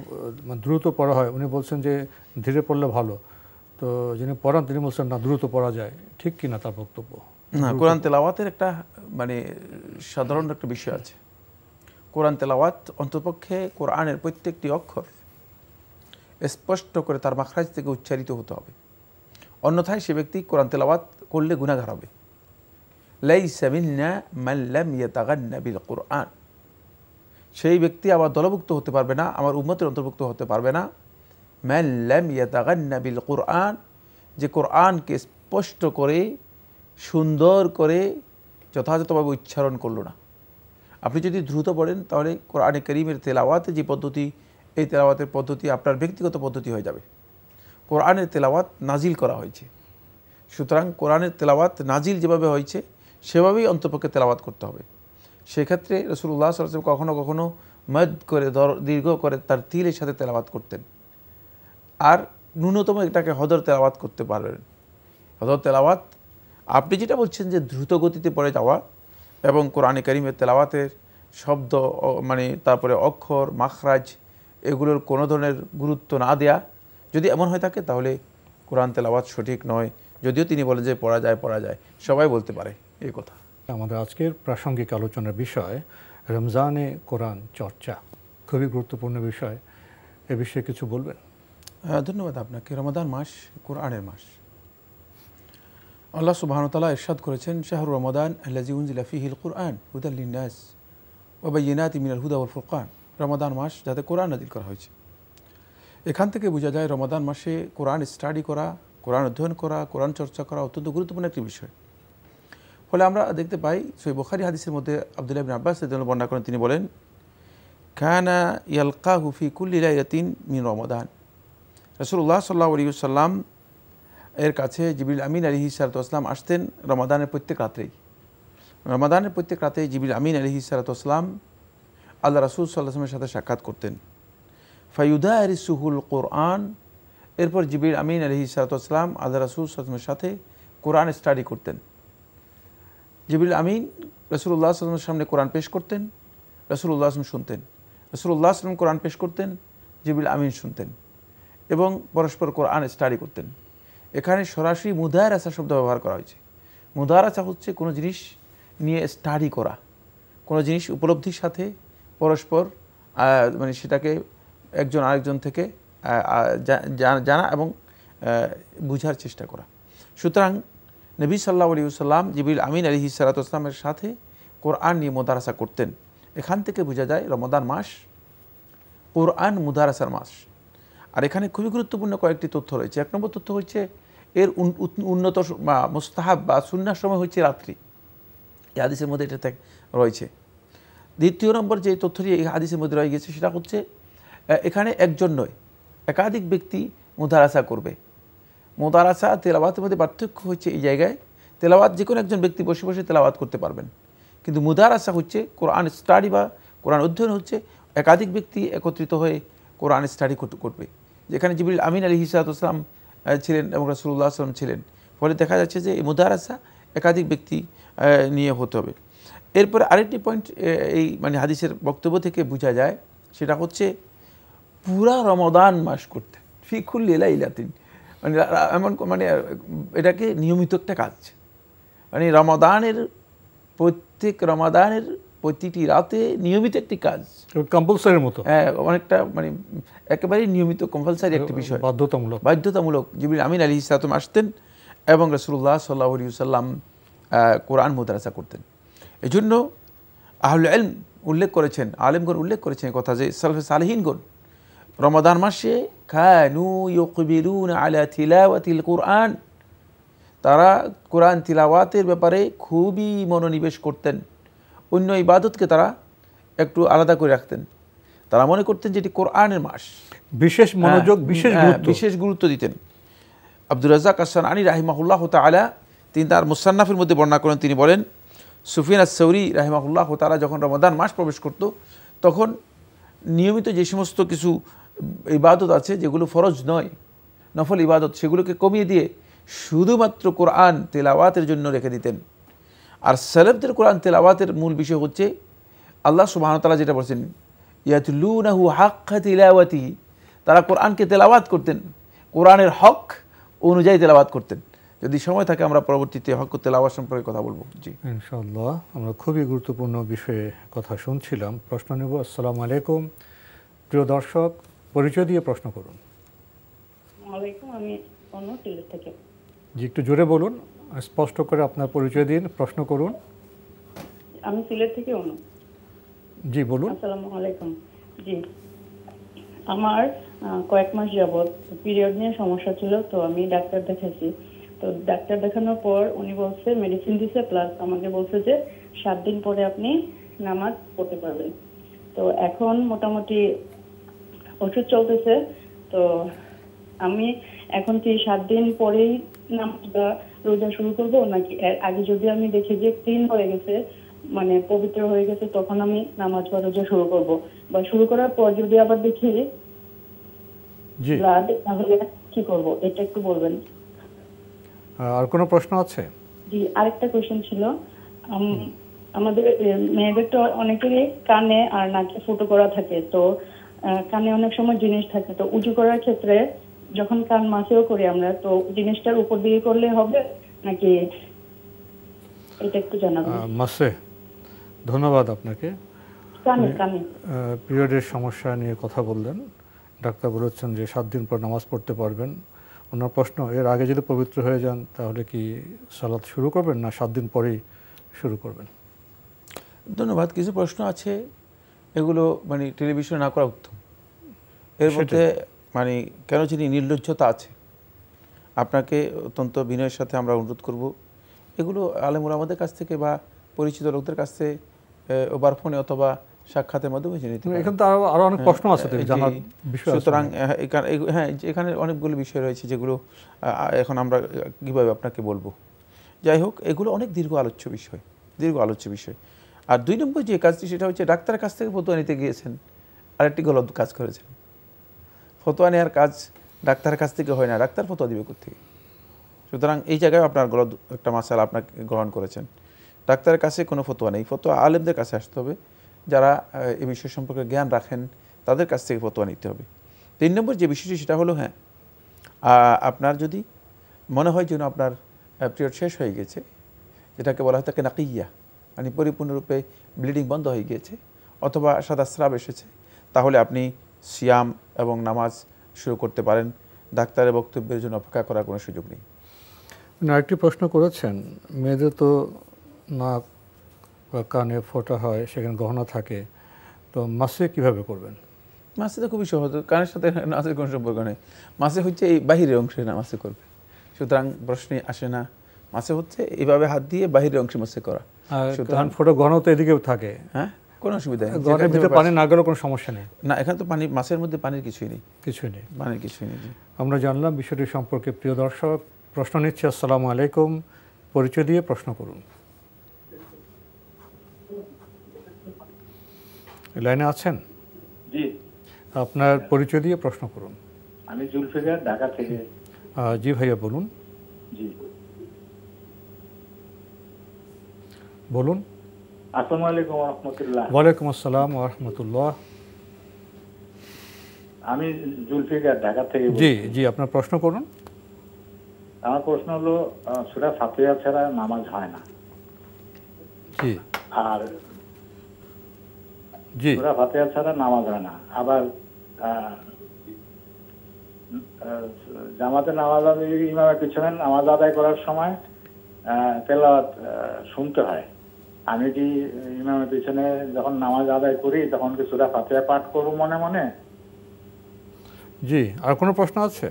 দ্রুত পড়া হয়, উনি বলছেন যে ধীরে পড়লে ভালো, তো যিনি পড়ান তিনি বলছেন না দ্রুত পড়া যায়, ঠিক কি না তার বক্তব্য? না, কোরআন তেলাওয়াতের একটা মানে সাধারণ একটা বিষয় আছে। কোরআন তেলাওয়াত অন্ততপক্ষে কোরআনের প্রত্যেকটি অক্ষর স্পষ্ট করে তার মাখরাজ থেকে উচ্চারিত হতে হবে, অন্যথায় সে ব্যক্তি কোরআন তেলাওয়াত করলে গুনাহগার হবে। লাইসা মিন্না মান লাম ইয়াতাগান্না বিল কুরআন, সেই ব্যক্তি আবার দলভুক্ত হতে পারবে না, আমার উম্মতের অন্তর্ভুক্ত হতে পারবে না। মান লাম ইয়াতাগান্না বিল কুরআন, যে কোরআনকে স্পষ্ট করে সুন্দর করে যথাযথভাবে উচ্চারণ করলো না। আপনি যদি দ্রুত পড়েন তাহলে কোরআনে কারীমের তেলাওয়াতের যে পদ্ধতি, এই তেলাওয়াতের পদ্ধতি আপনার ব্যক্তিগত পদ্ধতি হয়ে যাবে। কোরআনের তেলাওয়াত নাজিল করা হয়েছে, সুতরাং কোরআনের তেলাওয়াত নাজিল যেভাবে হয়েছে সেভাবেই অন্তপক্ষে তেলাওয়াত করতে হবে। সেক্ষেত্রে রাসূলুল্লাহ সাল্লাল্লাহু আলাইহি ওয়াসাল্লাম কখনো কখনো মদ করে দীর্ঘ করে তার তিলের সাথে তেলাওয়াত করতেন, আর ন্যূনতম এটাকে হদর তেলাওয়াত করতে পারবেন। হদর তেলাওয়াত আপনি যেটা বলছেন যে দ্রুত গতিতে পড়ে যাওয়া এবং কোরআনে কারীমের তেলাওয়াতের শব্দ মানে তারপরে অক্ষর মাখরাজ এগুলোর কোনো ধরনের গুরুত্ব না দেয়া, যদি এমন হয়ে থাকে তাহলে কোরআন তেলাওয়াত সঠিক নয়। যদিও তিনি বলেন যে পড়া যায়, সবাই বলতে পারে এই কথা। আমাদের আজকের প্রাসঙ্গিক আলোচনার বিষয় রমজানে কোরআন চর্চা, খুবই গুরুত্বপূর্ণ বিষয়। এ বিষয়ে কিছু বলবেন? ধন্যবাদ আপনাকে। রমাদান মাস কোরআনের মাস। আল্লাহ সুবহানাহু ওয়া তাআলা ইরশাদ করেছেন, শাহরু রমাদান আল্লাযী উনজিলা ফীহিল কুরআন হুদাল লিন-নাস ওয়া বায়িনাতিন মিনাল হুদা ওয়াল ফুরকান, রমাদান মাস যাতে কোরআন নাযিল করা হয়েছে। এখান থেকে বোঝা যায় রমাদান মাসে কোরআন স্টাডি করা, কোরআন অধ্যয়ন করা, কোরআন চর্চা করা অত্যন্ত গুরুত্বপূর্ণ একটি বিষয়। ফলে আমরা দেখতে পাই সহিহ বুখারী হাদিসের মধ্যে আব্দুল্লাহ ইবনে আব্বাস রাদিয়াল্লাহু আনহু বর্ণনা করেন, তিনি বলেন, কানা ইয়ালকাহু ফি কুল্লি লাইলাতিন মিন রমাদান, রাসূলুল্লাহ সাল্লাল্লাহু আলাইহি ওয়াসাল্লাম এর কাছে জিবরিল আমিন আলাইহিস সালাতু ওয়াসসালাম আসতেন রমাদানের প্রত্যেক রাতেই। রমাদানের প্রত্যেক রাতেই জিবরিল আমিন আলাইহিস সালাতু ওয়াসসালাম আল্লাহ রাসূল সাল্লাল্লাহু আলাইহি ওয়াসাল্লামের সাথে সাক্ষাৎ করতেন। ফায়ুদারিসুহুল কোরআন, এরপর জিবরিল আমিন আলাইহিস সালাতু ওয়াসসালাম আল্লাহ রাসূল সাল্লাল্লাহু আলাইহি ওয়াসাল্লামের সাথে কোরআন স্টাডি করতেন। জিবরিল আমিন রাসূলুল্লাহ সাল্লাল্লাহু আলাইহি ওয়াসাল্লামের সামনে কোরআন পেশ করতেন, রাসূলুল্লাহ সাল্লাল্লাহু আলাইহি ওয়াসাল্লাম শুনতেন, রাসূলুল্লাহ সাল্লাল্লাহু আলাইহি ওয়াসাল্লাম কোরআন পেশ করতেন, জিবরিল আমিন শুনতেন এবং পরস্পর কোরআন স্টাডি করতেন। এখানে সরাসরি মুদারাসা শব্দ ব্যবহার করা হয়েছে। মুদারাসা হচ্ছে কোনো জিনিস নিয়ে স্টাডি করা, কোনো জিনিস উপলব্ধির সাথে পরস্পর মানে সেটাকে একজন আরেকজন থেকে জানা এবং বুঝার চেষ্টা করা। সুতরাং নবী সাল্লাল্লাহু আলাইহি ওয়াসাল্লাম জিবরিল আমিন আলাইহিস সালাতু ওয়াসসালামের সাথে কোরআন নিয়ে মুদারাসা করতেন। এখান থেকে বোঝা যায় রমাদান মাস কোরআন মুদারাসার মাস। আর এখানে খুবই গুরুত্বপূর্ণ কয়েকটি তথ্য রয়েছে। এক নম্বর তথ্য হচ্ছে এর উন্নত মুস্তাহাব বা সুন্নাহ সময় হচ্ছে রাত্রি, এই হাদিসের মধ্যে এটা রয়েছে। দ্বিতীয় নম্বর যে তথ্যটি এই হাদিসের মধ্যে রয়ে গেছে সেটা হচ্ছে এখানে একজন নয় একাধিক ব্যক্তি মুদারাসা করবে। মুদারাসা তেলাওয়াতের মধ্যে পার্থক্য হচ্ছে এই জায়গায়, তেলাওয়াত যে কোনো একজন ব্যক্তি বসে বসে তেলাওয়াত করতে পারবেন, কিন্তু মুদারাসা হচ্ছে কোরআন স্টাডি বা কোরআন অধ্যয়ন হচ্ছে একাধিক ব্যক্তি একত্রিত হয়ে কোরআন স্টাডি করবে। যেখানে জিবরিল আমিন আলাইহিস সালাতু ওয়াসসালাম ছিলেন এবং রাসূলুল্লাহ সাল্লাল্লাহু আলাইহি ওয়াসাল্লাম ছিলেন, ফলে দেখা যাচ্ছে যে এই মুদারাসা একাধিক ব্যক্তি নিয়ে হতে হবে। এরপরে আরেকটি পয়েন্ট এই মানে হাদিসের বক্তব্য থেকে বোঝা যায়, সেটা হচ্ছে পুরা রমাদান মাস করতে ফি কুল্লি লাইলাতিন, মানে এমন মানে এটাকে নিয়মিত একটা কাজ, মানে রমাদানের প্রতিটি রাতে নিয়মিত একটি কাজ, কম্পালসারির মতো, হ্যাঁ অনেকটা মানে একেবারেই নিয়মিত কম্পালসারি একটি বিষয়, বাধ্যতামূলক। জিবরিল আমিন আলাইহিস সালাম আসতেন এবং রাসূলুল্লাহ সাল্লাল্লাহু আলাইহি ওয়াসাল্লাম কোরআন মুদারাসা করতেন। এই জন্য আহলুল ইলম উল্লেখ করেছেন, আলেমগণ উল্লেখ করেছেন কথা যে সালফে সালেহিনগণ রমাদান মাসে কানু ইউকবিলুনা আলা তিলাওয়াতিল কুরআন, তারা কোরআন তিলাওয়াতের ব্যাপারে খুবই মনোনিবেশ করতেন। অন্য ইবাদতকে তারা একটু আলাদা করে রাখতেন। তারা মনে করতেন যে এটি কোরআনের মাস, বিশেষ মনোযোগ, বিশেষ গুরুত্ব দিতেন। আব্দুর রাজ্জাক আস-সানানী রাহিমাহুল্লাহ তাআলা তিনি তার মুসান্নাফের মধ্যে বর্ণনা করেন, তিনি বলেন সুফিয়ান আস-সাউরি রাহিমাহুল্লাহ তাআলা যখন রমাদান মাস প্রবেশ করত তখন নিয়মিত যে সমস্ত কিছু ইবাদত আছে যেগুলো ফরজ নয়, নফল ইবাদত, সেগুলোকে কমিয়ে দিয়ে শুধুমাত্র কোরআন তেলাওয়াতের জন্য রেখে দিতেন। আর সালাফদের কোরআন তেলাওয়াতের মূল বিষয় হচ্ছে আল্লাহ সুবহানাহু ওয়া তাআলা যেটা বলেছেন ইয়াতলুনাহু হাক্কা তিলাওয়াতিহি, তারা কোরআনকে তেলাওয়াত করতেন, কোরআনের হক অনুযায়ী তেলাওয়াত করতেন। যদি সময় থাকে আমরা পরবর্তীতে হক তেলাওয়াত সম্পর্কে কথা বলবো। জি ইনশাআল্লাহ। আমরা খুবই গুরুত্বপূর্ণ বিষয়ে কথা শুনছিলাম। প্রশ্ন নেব। আসসালামু আলাইকুম। প্রিয় দর্শক, পরিচয় দিয়ে প্রশ্ন করুন। আলাইকুম, আমি অনু সিলেট থেকে। জি, একটু জোরে বলুন, স্পষ্ট করে আপনার পরিচয় দিন, প্রশ্ন করুন। আমি সিলেট থেকে অনু। জি বলুন। আসসালামু আলাইকুম। জি, আমার কয়েক মাস যাবত পিরিয়ড নিয়ে সমস্যা ছিল, তো আমি ডাক্তার দেখাইছি। তো ডাক্তার দেখানোর পর উনি বলছে, মেডিসিন দিছে, প্লাস আমাকে বলছে যে 7 দিন পরে আপনি নামাজ পড়তে পারবেন। তো এখন মোটামুটি ওষুধ চলতেছে। তো আমি এখন কি 7 দিন পরেই নামাজ বা রোজা শুরু করব, নাকি এর আগে যদি আমি দেখি যে ক্লিন হয়ে গেছে, মানে পবিত্র হয়ে গেছে, তখন আমি নামাজ বা রোজা শুরু করব, বা শুরু করার পর যদি আবার দেখি ব্লাড, তাহলে কি করব, এটা একটু বলবেন। আর কোনো প্রশ্ন আছে? জি, আরেকটা কোশ্চেন ছিল। আমাদের মেয়েদের তো অনেকেরই কানে আর নাকে ফুটো করা থাকে, তো কানে অনেক সময় জিনিস থাকে, তো উজু করার ক্ষেত্রে যখন কান মাসেও করি আমরা, তো জিনিসটার উপর দিয়ে করলে হবে নাকি, এটা একটু জানাবেন। মাসে, ধন্যবাদ আপনাকে। কানে কানে পিরিয়ডের সমস্যা নিয়ে কথা বললেন, ডাক্তার বলেছেন যে 7 দিন পর নামাজ পড়তে পারবেন। ওনার প্রশ্ন, এর আগে যদি পবিত্র হয়ে যান তাহলে কি সালাত শুরু করবেন, না 7 দিন পরেই শুরু করবেন? ধন্যবাদ। কিছু প্রশ্ন আছে এগুলো মানে টেলিভিশনে না করা উত্তম। এর মধ্যে মানে কেন জানি নির্লজ্জতা আছে। আপনাকে অত্যন্ত বিনয়ের সাথে আমরা অনুরোধ করব, এগুলো আলেমুল আমাদের কাছ থেকে বা পরিচিত লোকদের কাছ থেকে ওভার ফোনে অথবা সাক্ষাতের মাধ্যমে জেনে নিতে পারেন। এখানে তো আরো অনেক প্রশ্ন আছে জানার বিষয়। সুতরাং হ্যাঁ, এখানে অনেকগুলো বিষয় রয়েছে যেগুলো এখন আমরা কীভাবে আপনাকে বলবো। যাই হোক, এগুলো অনেক দীর্ঘ আলোচ্য বিষয়। আর 2 নম্বর যে কাজটি, সেটা হচ্ছে ডাক্তারের কাছ থেকে ফতোয়া নিতে গিয়েছেন, আরেকটি গলত কাজ করেছেন। ফতোয়া নেওয়ার কাজ ডাক্তারের কাছ থেকে হয় না, ডাক্তার ফতোয়া দিবে কোত্থেকে? সুতরাং এই জায়গায় আপনার গলত একটা মাসালা আপনাকে গ্রহণ করেছেন। ডাক্তারের কাছে কোনো ফতোয়া নেই, ফতোয়া আলেমদের কাছে আসতে হবে, যারা এই বিষয় সম্পর্কে জ্ঞান রাখেন, তাদের কাছ থেকে ফতোয়া নিতে হবে। 3 নম্বর যে বিষয়টি, সেটা হলো হ্যাঁ, আপনার যদি মনে হয় যেন আপনার পিরিয়ড শেষ হয়ে গেছে, যেটাকে বলা হয় থাকে নাকিয়া, মানে পরিপূর্ণরূপে ব্লিডিং বন্ধ হয়ে গিয়েছে, অথবা সাদা স্রাব এসেছে, তাহলে আপনি সিয়াম এবং নামাজ শুরু করতে পারেন। ডাক্তারের বক্তব্যের জন্য অপেক্ষা করার কোনো সুযোগ নেই। আরেকটি প্রশ্ন করেছেন, মেয়েদের তো নাক বা কানে ফোঁটা হয়, সেখানে গহনা থাকে, তো মাসে কিভাবে করবেন? মাসে তো খুবই সহজ, কানের সাথে নাচের কোনো সম্পর্ক নেই। মাসে হচ্ছে এই বাহিরের অংশে নামাজে করবে, সুতরাং প্রশ্নই আসে না। মাসে হচ্ছে এইভাবে হাত দিয়ে বাহিরের অংশে মাসে করা। সুতরাং ফোঁটা গহনা তো এদিকেও থাকে, হ্যাঁ, কোনো অসুবিধা নেই। গহনার ভিতরে পানি না গেলেও কোনো সমস্যা নেই। না, এখানে তো পানি, মাছের মধ্যে পানির কিছুই নেই। পানির কিছুই নেই। আমরা জানলাম বিষয়টি সম্পর্কে। প্রিয় দর্শক, প্রশ্ন নিচ্ছি। আসসালামু আলাইকুম, পরিচয় দিয়ে প্রশ্ন করুন। লাইনে আছেন? জি, আপনার পরিচয় দিয়ে প্রশ্ন করুন। আমি জুলফিকার, ঢাকা থেকে। জি ভাইয়া বলুন। জি বলুন। আসসালামু আলাইকুম ওয়া রাহমাতুল্লাহ। ওয়ালাইকুম আসসালাম ওয়া রাহমাতুল্লাহ। আমি জুলফিকার, ঢাকা থেকে। জি জি, আপনার প্রশ্ন করুন। আমার প্রশ্ন হলো, সূরা ফাতিহা ছাড়া নামাজ হয় না। জি। আর জি, সূরা ফাতিহা ছাড়া নামাজ হয় না। আবার জামাতে নামাজ, ইমামের পিছনে নামাজ আদায় করার সময় তেলাওয়াত শুনতে হয়। আমি কি ইমামের পিছনে যখন নামাজ আদায় করি, তখন কি সূরা ফাতিহা পাঠ করব মনে মনে? জি। আর কোনো প্রশ্ন আছে?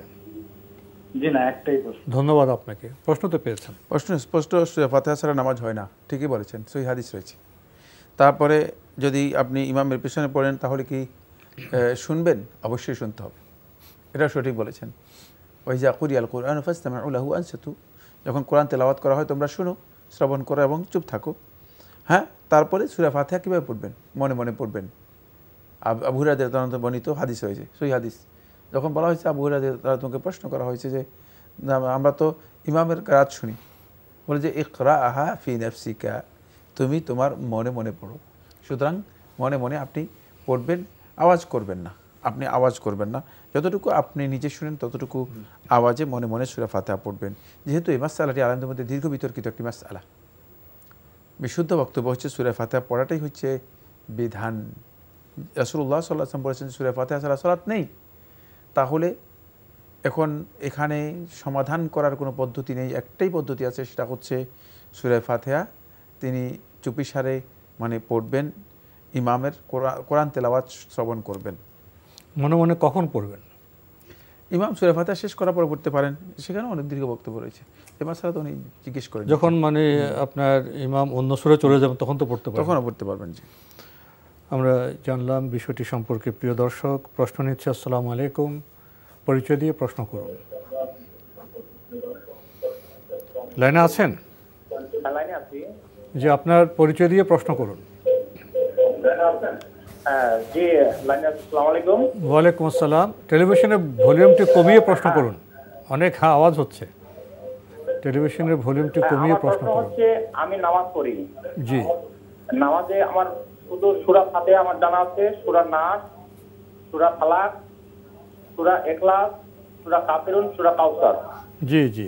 জি না, একটাই প্রশ্ন। ধন্যবাদ আপনাকে, প্রশ্ন তো পেয়েছেন। প্রশ্ন স্পষ্ট, সূরা ফাতিহা ছাড়া নামাজ হয় না, ঠিকই বলেছেন, সহিহ হাদিস রয়েছে। তারপরে যদি আপনি ইমামের পিছনে পড়েন, তাহলে কি শুনবেন? অবশ্যই শুনতে হবে, এটা সঠিক বলেছেন। ওয়াইজা কুরিয়াল কুরআন ফাসতামিউ লাহু আনসাতু, যখন কোরআন তেলাওয়াত করা হয় তোমরা শুনো, শ্রবণ করো এবং চুপ থাকো। হ্যাঁ, তারপরে সূরা ফাতিহা কীভাবে পড়বেন? মনে মনে পড়বেন। আবু হুরায়রা রাদিয়াল্লাহু আনহু বর্ণিত হাদিস রয়েছে, সহিহ হাদিস। যখন বলা হয়েছে, আবু হুরায়রা রাদিয়াল্লাহু আনহুকে প্রশ্ন করা হয়েছে যে আমরা তো ইমামের কিরাত শুনি, বলে যে ইকরাআহা ফি নাফসিকা, তুমি তোমার মনে মনে পড়ো। সুতরাং মনে মনে আপনি পড়বেন, আওয়াজ করবেন না। আপনি আওয়াজ করবেন না, যতটুকু আপনি নিজে শুনেন ততটুকু আওয়াজে মনে মনে সূরা ফাতিহা পড়বেন। যেহেতু এই মাসআলাটি আলেমদের মধ্যে দীর্ঘ বিতর্কিত একটি মাসআলা, বিশুদ্ধ বক্তব্য হচ্ছে সূরা ফাতিহা পড়াটাই হচ্ছে বিধান। রাসূলুল্লাহ সাল্লাল্লাহু আলাইহি ওয়াসাল্লাম বলেছেন, সূরা ফাতিহা ছাড়া সালাত নেই। তাহলে এখন এখানে সমাধান করার কোনো পদ্ধতি নেই, একটাই পদ্ধতি আছে, সেটা হচ্ছে সূরা ফাতিহা তিনি চুপিসারে মানে পড়বেন, ইমামের কোরআন তেলাওয়াত শ্রবণ করবেন। মনে মনে কখন পড়বেন? ইমাম সূরা ফাতিহা শেষ করার পরে পড়তে পারেন, সেখানে অনেক দীর্ঘ বক্তব্য রয়েছে। এবার ছাড়া তো উনি জিজ্ঞেস করেন যখন মানে আপনার ইমাম অন্য সূরা চলে যাবেন তখন তো পড়তে পারবেন? তখনও পড়তে পারবেন। জি, আমরা জানলাম বিষয়টি সম্পর্কে। প্রিয় দর্শক, প্রশ্ন নিচ্ছে। আসসালামু আলাইকুম, পরিচয় দিয়ে প্রশ্ন করুন। লাইনে আছেন? লাইনে আছি। যে আপনার পরিচয় দিয়ে প্রশ্ন করুন। জি, লাইনে আছি। আসসালামু আলাইকুম। ওয়ালাইকুম আসসালাম। টেলিভিশনের ভলিউমটি কমিয়ে প্রশ্ন করুন, অনেক আওয়াজ হচ্ছে। টেলিভিশনের ভলিউমটি কমিয়ে প্রশ্ন করুন। হচ্ছে আমি নামাজ পড়ি। জি। নামাজে আমার শুধু সূরা ফাতিহা আমার জানা আছে, সূরা নাস, সূরা ফালাক, সূরা ইখলাস, সূরা কাফিরুন, সূরা কাউসার। জি জি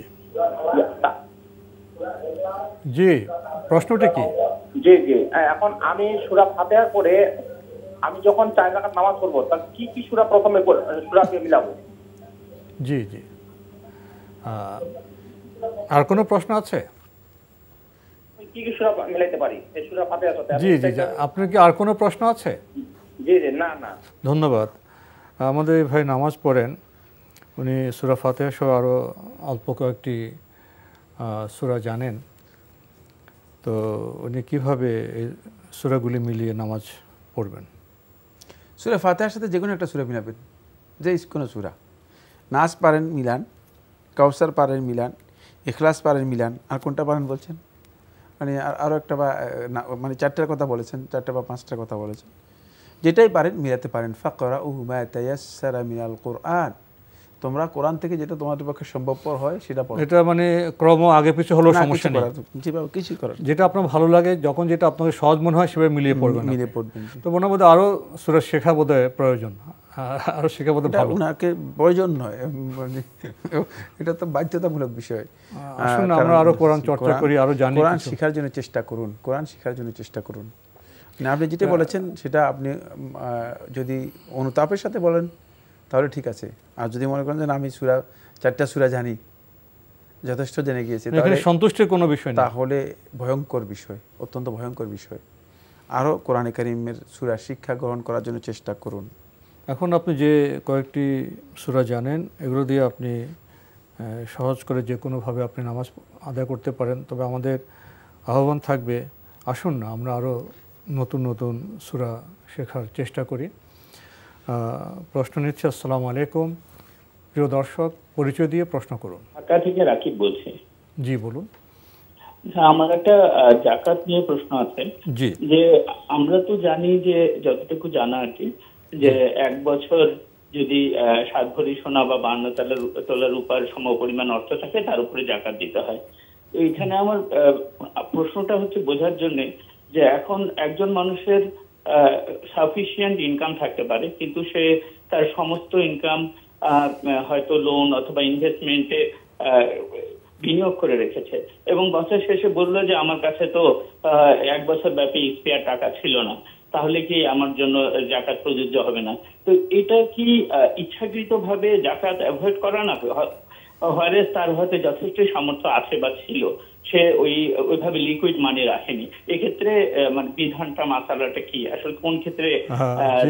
জি, প্রশ্নটি কি? জি জি, এখন আমি সূরা ফাতিহা করে আমি যখন 4 রাকাত নামাজ পড়ব তখন কি কি সূরা প্রথমে সূরা দিয়ে মিলাবো? জি জি। আর কোনো প্রশ্ন আছে? কি কি সূরা মিলাইতে পারি এই সূরা ফাতিহার সাথে? জি জি, আপনার কি আর কোনো প্রশ্ন আছে? জি জি, না না। ধন্যবাদ। আমাদের ভাই নামাজ পড়েন, উনি সূরা ফাতিহা সহ আরও অল্প কয়েকটি সূরা জানেন, তো উনি কীভাবে এই সূরাগুলি মিলিয়ে নামাজ পড়বেন? সূরা ফাতিহার সাথে যে কোনো একটা সূরা মিলাবেন, যে কোনো সূরা। নাস পারেন মিলান, কাউসার পারেন মিলান, ইখলাস পারেন মিলান, আর কোনটা পারেন বলছেন? মানে আরও একটা বা মানে 4টার কথা বলেছেন, 4টা বা 5টার কথা বলেছেন, যেটাই পারেন মিলাতে পারেন। ফাকরাউহু মা তায়াসসারা মিনাল কুরআন, তোমরা কোরআন থেকে যেটা তোমাদের পক্ষে সম্ভবপর হয় সেটা পড়ো। এটা মানে ক্রম আগে পিছু হলো সমস্যা নেই, যেভাবে কিছু করার, যেটা আপনার ভালো লাগে, যখন যেটা আপনাকে সহজ মনে হয় সেভাবে মিলিয়ে পড়বেন। মিলিয়ে পড়বেন। তো মনে হয় আরও সূরা শেখা বোধহয় প্রয়োজন, আরও শেখা বোধহয় ভালো। ওনাকে প্রয়োজন নয়, এটা তো বাধ্যতামূলক বিষয়। আসুন আমরা আরও কোরআন চর্চা করি, আরও জানি, কোরআন শেখার জন্য চেষ্টা করুন, কোরআন শেখার জন্য চেষ্টা করুন। আপনি যেটা বলেছেন সেটা আপনি যদি অনুতাপের সাথে বলেন তাহলে ঠিক আছে, আর যদি মনে করেন যে আমি 4টা সূরা জানি, যথেষ্ট জেনে গিয়েছি, তাহলে সন্তুষ্টির কোনো বিষয় না, তাহলে ভয়ঙ্কর বিষয়, অত্যন্ত ভয়ঙ্কর বিষয়। আরও কোরআনে কারিমের সূরা শিক্ষা গ্রহণ করার জন্য চেষ্টা করুন। এখন আপনি যে কয়েকটি সূরা জানেন, এগুলো দিয়ে আপনি সহজ করে যে কোনোভাবে আপনি নামাজ আদায় করতে পারেন। তবে আমাদের আহ্বান থাকবে, আসুন না আমরা আরও নতুন নতুন সূরা শেখার চেষ্টা করি। প্রশ্ন নিচ্ছে। আসসালামু আলাইকুম, প্রিয় দর্শক, পরিচয় দিয়ে প্রশ্ন করুন। ঢাকা থেকে রাকিব বলছি। জি বলুন। আমার একটা যাকাত নিয়ে প্রশ্ন আছে। জি। যে আমরা তো জানি যে, যতটুকু জানা আর কি, যে 1 বছর যদি 7 ভরি সোনা বা 52 তোলা রূপার সম পরিমাণ অর্থ থাকে তার উপরে যাকাত দিতে হয়। তো এখানে আমার প্রশ্নটা হচ্ছে বোঝার জন্য যে এখন একজন মানুষের সাফিসিয়েন্ট ইনকাম থাকতে পারে, কিন্তু সে তার সমস্ত ইনকাম হয়তো লোন অথবা ইনভেস্টমেন্টে বিনিয়োগ করে রেখেছে, এবং বছর শেষে বললো যে আমার কাছে তো 1 বছর ব্যাপী স্পেয়ার টাকা ছিল না, তাহলে কি আমার জন্য যাকাত প্রযোজ্য হবে না? তো এটা কি ইচ্ছাকৃতভাবে যাকাত অ্যাভয়েড করা না? হয়তো তার হয়তো যথেষ্ট সামর্থ্য আছে বা ছিল, সে ওইভাবে লিকুইড মানি রাখেনি, এক্ষেত্রে মানে বিধানটা মাসালাটা কি, আসলে কোন ক্ষেত্রে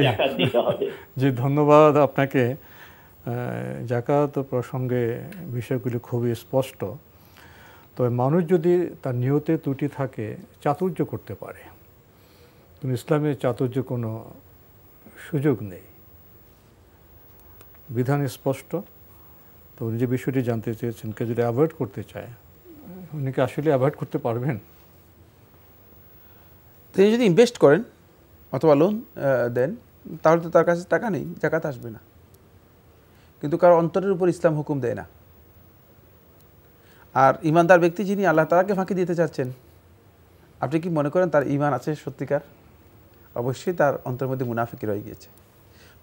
যাকাত দিতে হবে? জি, ধন্যবাদ আপনাকে। যাকাত প্রসঙ্গে বিষয়গুলি খুবই স্পষ্ট। তবে মানুষ যদি তার নিয়তে ত্রুটি থাকে চাতুর্য করতে পারে, কিন্তু ইসলামে চাতুর্য কোনো সুযোগ নেই, বিধান স্পষ্ট। তো উনি যে বিষয়টি জানতে চেয়েছেন, কেউ যদি অ্যাভয়েড করতে চায়, উনি কি আসলে অ্যাভয়েড করতে পারবেন? তিনি যদি ইনভেস্ট করেন অথবা লোন দেন, তাহলে তো তার কাছে টাকা নেই, যাকাত আসবে না। কিন্তু কারো অন্তরের উপর ইসলাম হুকুম দেয় না। আর ইমানদার ব্যক্তি যিনি আল্লাহ তাআলাকে ফাঁকি দিতে চাচ্ছেন, আপনি কি মনে করেন তার ঈমান আছে সত্যিকার? অবশ্যই তার অন্তরের মধ্যে মুনাফিকি রয়ে গিয়েছে,